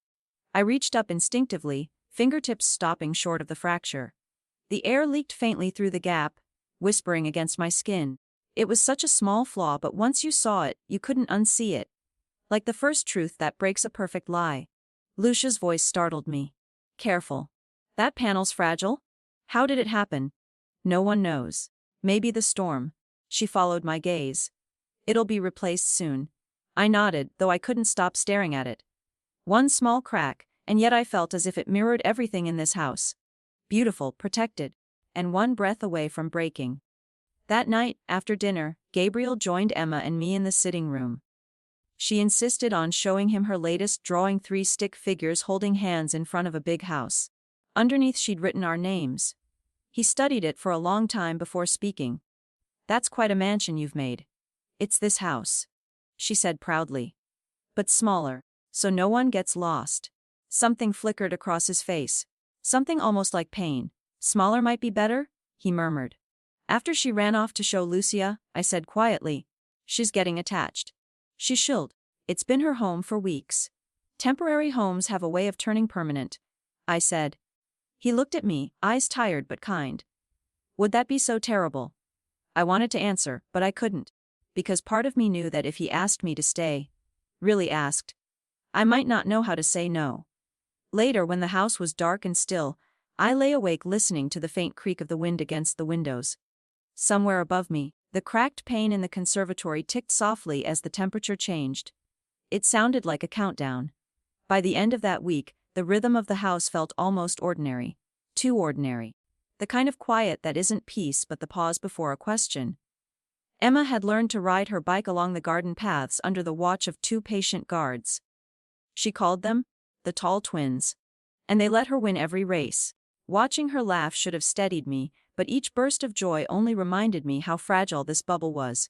I reached up instinctively, fingertips stopping short of the fracture. The air leaked faintly through the gap, whispering against my skin. It was such a small flaw, but once you saw it, you couldn't unsee it. Like the first truth that breaks a perfect lie. Lucia's voice startled me. Careful. That panel's fragile? How did it happen? No one knows. Maybe the storm. She followed my gaze. It'll be replaced soon. I nodded, though I couldn't stop staring at it. One small crack, and yet I felt as if it mirrored everything in this house. Beautiful, protected, and one breath away from breaking. That night, after dinner, Gabriel joined Emma and me in the sitting room. She insisted on showing him her latest drawing, 3 stick figures holding hands in front of a big house. Underneath she'd written our names. He studied it for a long time before speaking. That's quite a mansion you've made. It's this house, she said proudly. But smaller, so no one gets lost. Something flickered across his face. Something almost like pain. Smaller might be better, he murmured. After she ran off to show Lucia, I said quietly, she's getting attached. She should. It's been her home for weeks. Temporary homes have a way of turning permanent, I said. He looked at me, eyes tired but kind. Would that be so terrible? I wanted to answer, but I couldn't. Because part of me knew that if he asked me to stay, really asked, I might not know how to say no. Later, when the house was dark and still, I lay awake listening to the faint creak of the wind against the windows. Somewhere above me, the cracked pane in the conservatory ticked softly as the temperature changed. It sounded like a countdown. By the end of that week, the rhythm of the house felt almost ordinary. Too ordinary. The kind of quiet that isn't peace but the pause before a question. Emma had learned to ride her bike along the garden paths under the watch of 2 patient guards. She called them the tall twins. And they let her win every race. Watching her laugh should have steadied me, but each burst of joy only reminded me how fragile this bubble was.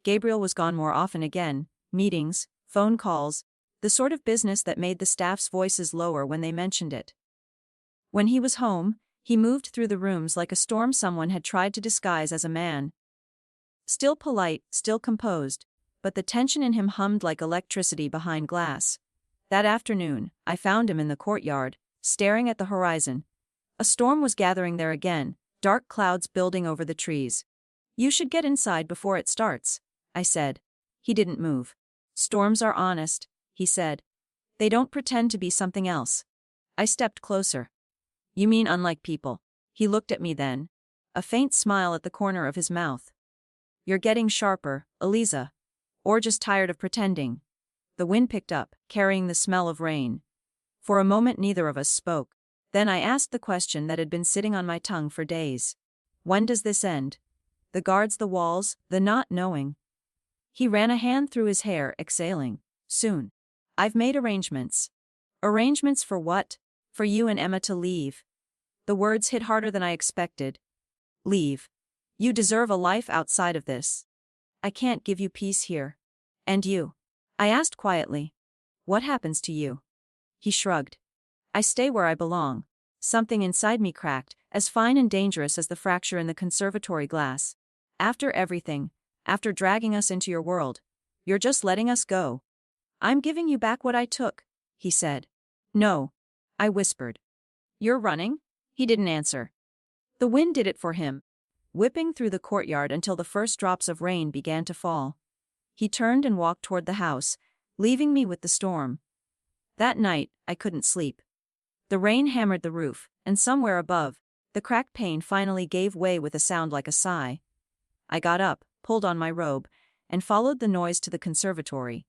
Gabriel was gone more often again, meetings, phone calls, the sort of business that made the staff's voices lower when they mentioned it. When he was home, he moved through the rooms like a storm someone had tried to disguise as a man. Still polite, still composed, but the tension in him hummed like electricity behind glass. That afternoon, I found him in the courtyard, staring at the horizon. A storm was gathering there again, dark clouds building over the trees. You should get inside before it starts, I said. He didn't move. Storms are honest, he said. They don't pretend to be something else. I stepped closer. You mean unlike people? He looked at me then, a faint smile at the corner of his mouth. You're getting sharper, Eliza. Or just tired of pretending. The wind picked up, carrying the smell of rain. For a moment neither of us spoke. Then I asked the question that had been sitting on my tongue for days. When does this end? The guards, the walls, the not knowing. He ran a hand through his hair, exhaling. Soon. I've made arrangements. Arrangements for what? For you and Emma to leave. The words hit harder than I expected. Leave. You deserve a life outside of this. I can't give you peace here. And you? I asked quietly. What happens to you? He shrugged. I stay where I belong. Something inside me cracked, as fine and dangerous as the fracture in the conservatory glass. After everything, after dragging us into your world, you're just letting us go. I'm giving you back what I took, he said. No, I whispered. You're running? He didn't answer. The wind did it for him, whipping through the courtyard until the first drops of rain began to fall. He turned and walked toward the house, leaving me with the storm. That night, I couldn't sleep. The rain hammered the roof, and somewhere above, the cracked pane finally gave way with a sound like a sigh. I got up, pulled on my robe, and followed the noise to the conservatory.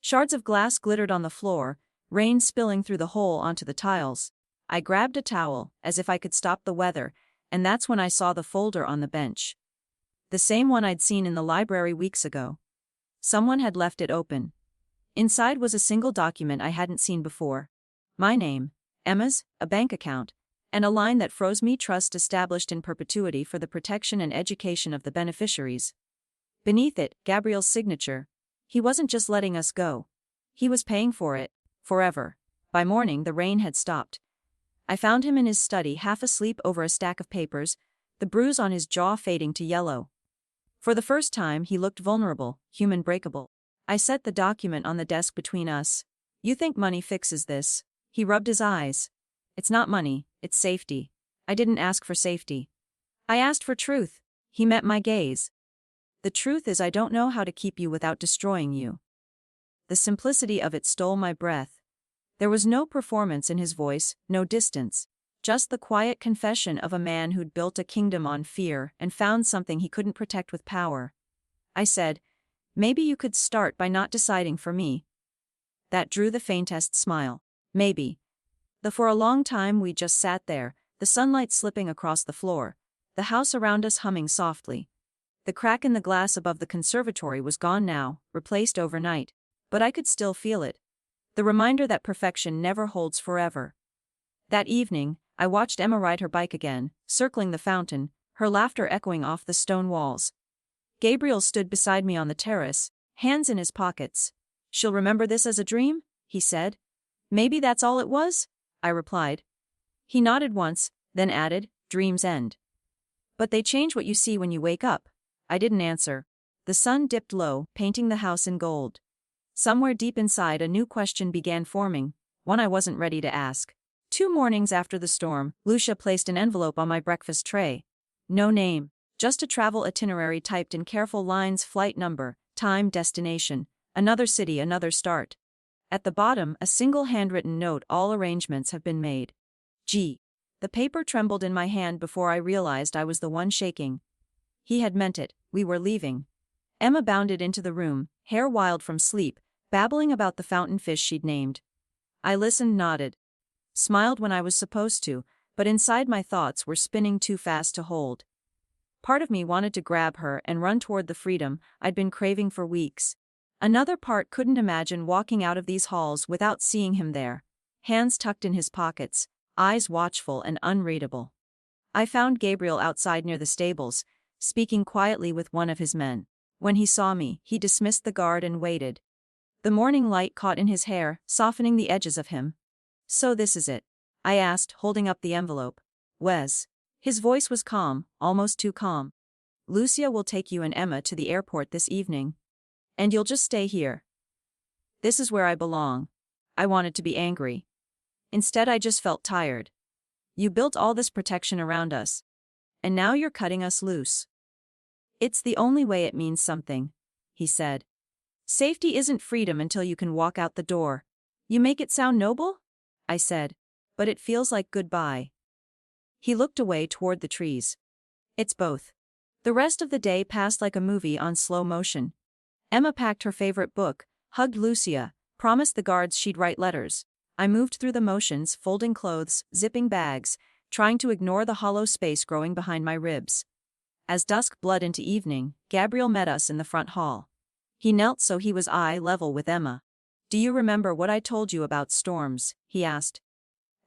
Shards of glass glittered on the floor, rain spilling through the hole onto the tiles. I grabbed a towel, as if I could stop the weather, and that's when I saw the folder on the bench. The same one I'd seen in the library weeks ago. Someone had left it open. Inside was a single document I hadn't seen before. My name, Emma's, a bank account, and a line that froze me: trust established in perpetuity for the protection and education of the beneficiaries. Beneath it, Gabriel's signature. He wasn't just letting us go. He was paying for it, forever. By morning the rain had stopped. I found him in his study, half asleep over a stack of papers, the bruise on his jaw fading to yellow. For the first time he looked vulnerable, human breakable. I set the document on the desk between us. You think money fixes this? He rubbed his eyes. It's not money, it's safety. I didn't ask for safety. I asked for truth. He met my gaze. The truth is, I don't know how to keep you without destroying you. The simplicity of it stole my breath. There was no performance in his voice, no distance. Just the quiet confession of a man who'd built a kingdom on fear and found something he couldn't protect with power. I said, maybe you could start by not deciding for me. That drew the faintest smile. Maybe. For a long time we just sat there, the sunlight slipping across the floor, the house around us humming softly. The crack in the glass above the conservatory was gone now, replaced overnight. But I could still feel it. The reminder that perfection never holds forever. That evening, I watched Emma ride her bike again, circling the fountain, her laughter echoing off the stone walls. Gabriel stood beside me on the terrace, hands in his pockets. She'll remember this as a dream? He said. Maybe that's all it was? I replied. He nodded once, then added, dreams end. But they change what you see when you wake up. I didn't answer. The sun dipped low, painting the house in gold. Somewhere deep inside a new question began forming, one I wasn't ready to ask. 2 mornings after the storm, Lucia placed an envelope on my breakfast tray. No name, just a travel itinerary typed in careful lines: flight number, time, destination, another city, another start. At the bottom, a single handwritten note: all arrangements have been made. G. The paper trembled in my hand before I realized I was the one shaking. He had meant it, we were leaving. Emma bounded into the room, hair wild from sleep, babbling about the fountain fish she'd named. I listened, nodded. Smiled when I was supposed to, but inside my thoughts were spinning too fast to hold. Part of me wanted to grab her and run toward the freedom I'd been craving for weeks. Another part couldn't imagine walking out of these halls without seeing him there, hands tucked in his pockets, eyes watchful and unreadable. I found Gabriel outside near the stables, speaking quietly with one of his men. When he saw me, he dismissed the guard and waited. The morning light caught in his hair, softening the edges of him. So this is it? I asked, holding up the envelope. Wes. His voice was calm, almost too calm. Lucia will take you and Emma to the airport this evening. And you'll just stay here. This is where I belong. I wanted to be angry. Instead, I just felt tired. You built all this protection around us. And now you're cutting us loose. It's the only way it means something, he said. Safety isn't freedom until you can walk out the door. You make it sound noble? I said. But it feels like goodbye. He looked away toward the trees. It's both. The rest of the day passed like a movie on slow motion. Emma packed her favorite book, hugged Lucia, promised the guards she'd write letters. I moved through the motions, folding clothes, zipping bags, trying to ignore the hollow space growing behind my ribs. As dusk bled into evening, Gabriel met us in the front hall. He knelt so he was eye level with Emma. Do you remember what I told you about storms? He asked.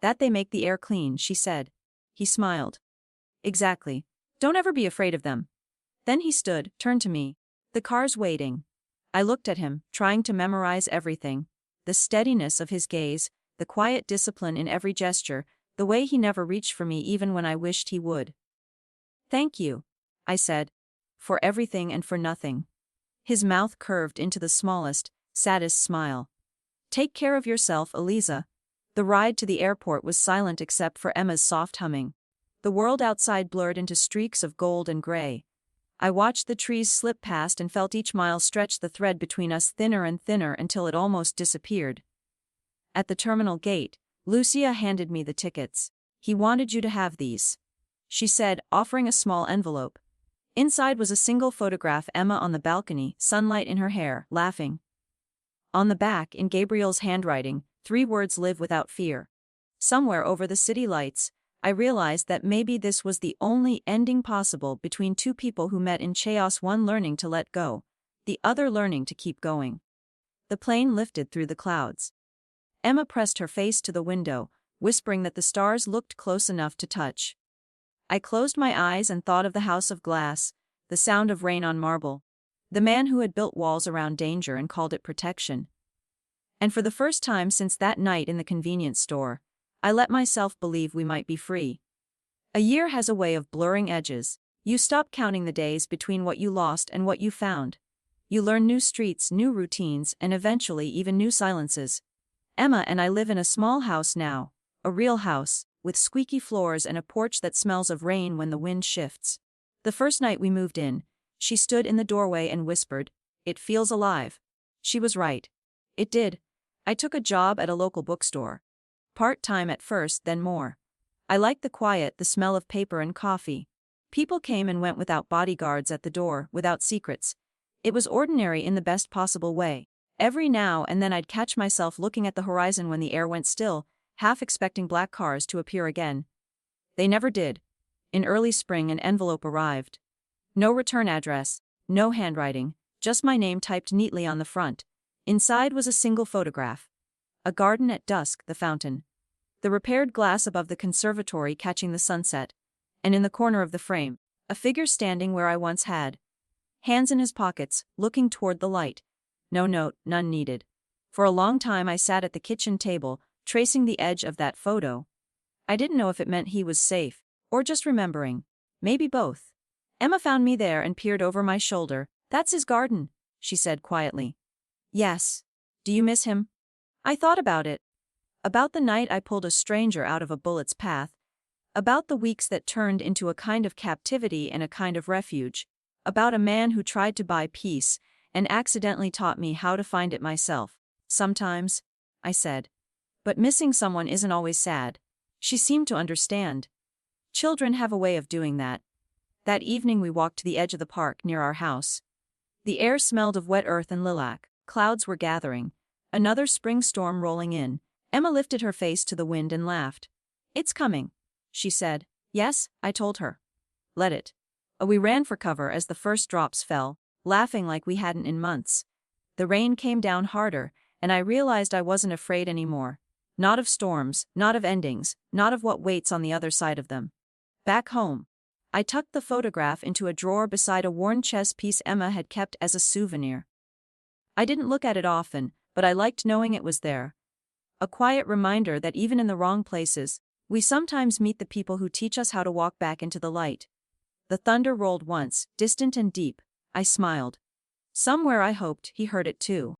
That they make the air clean, she said. He smiled. Exactly. Don't ever be afraid of them. Then he stood, turned to me. The car's waiting. I looked at him, trying to memorize everything. The steadiness of his gaze, the quiet discipline in every gesture, the way he never reached for me even when I wished he would. Thank you, I said. For everything and for nothing. His mouth curved into the smallest, saddest smile. Take care of yourself, Eliza. The ride to the airport was silent except for Emma's soft humming. The world outside blurred into streaks of gold and gray. I watched the trees slip past and felt each mile stretch the thread between us thinner and thinner until it almost disappeared. At the terminal gate, Lucia handed me the tickets. He wanted you to have these, she said, offering a small envelope. Inside was a single photograph: Emma on the balcony, sunlight in her hair, laughing. On the back, in Gabriel's handwriting, 3 words: live without fear. Somewhere over the city lights, I realized that maybe this was the only ending possible between 2 people who met in chaos, one learning to let go, the other learning to keep going. The plane lifted through the clouds. Emma pressed her face to the window, whispering that the stars looked close enough to touch. I closed my eyes and thought of the house of glass, the sound of rain on marble, the man who had built walls around danger and called it protection. And for the first time since that night in the convenience store, I let myself believe we might be free. A year has a way of blurring edges. You stop counting the days between what you lost and what you found. You learn new streets, new routines, and eventually even new silences. Emma and I live in a small house now, a real house, with squeaky floors and a porch that smells of rain when the wind shifts. The first night we moved in, she stood in the doorway and whispered, "It feels alive." She was right. It did. I took a job at a local bookstore. Part-time at first, then more. I liked the quiet, the smell of paper and coffee. People came and went without bodyguards at the door, without secrets. It was ordinary in the best possible way. Every now and then I'd catch myself looking at the horizon when the air went still, half expecting black cars to appear again. They never did. In early spring an envelope arrived. No return address, no handwriting, just my name typed neatly on the front. Inside was a single photograph. A garden at dusk, the fountain. The repaired glass above the conservatory catching the sunset. And in the corner of the frame, a figure standing where I once had. Hands in his pockets, looking toward the light. No note, none needed. For a long time I sat at the kitchen table, tracing the edge of that photo. I didn't know if it meant he was safe, or just remembering. Maybe both. Emma found me there and peered over my shoulder. That's his garden, she said quietly. Yes. Do you miss him? I thought about it. About the night I pulled a stranger out of a bullet's path. About the weeks that turned into a kind of captivity and a kind of refuge. About a man who tried to buy peace and accidentally taught me how to find it myself. Sometimes, I said. But missing someone isn't always sad. She seemed to understand. Children have a way of doing that. That evening we walked to the edge of the park near our house. The air smelled of wet earth and lilac. Clouds were gathering. Another spring storm rolling in. Emma lifted her face to the wind and laughed. It's coming, she said. Yes, I told her. Let it. We ran for cover as the first drops fell, laughing like we hadn't in months. The rain came down harder, and I realized I wasn't afraid anymore. Not of storms, not of endings, not of what waits on the other side of them. Back home, I tucked the photograph into a drawer beside a worn chess piece Emma had kept as a souvenir. I didn't look at it often, but I liked knowing it was there. A quiet reminder that even in the wrong places, we sometimes meet the people who teach us how to walk back into the light. The thunder rolled once, distant and deep. I smiled. Somewhere I hoped he heard it too.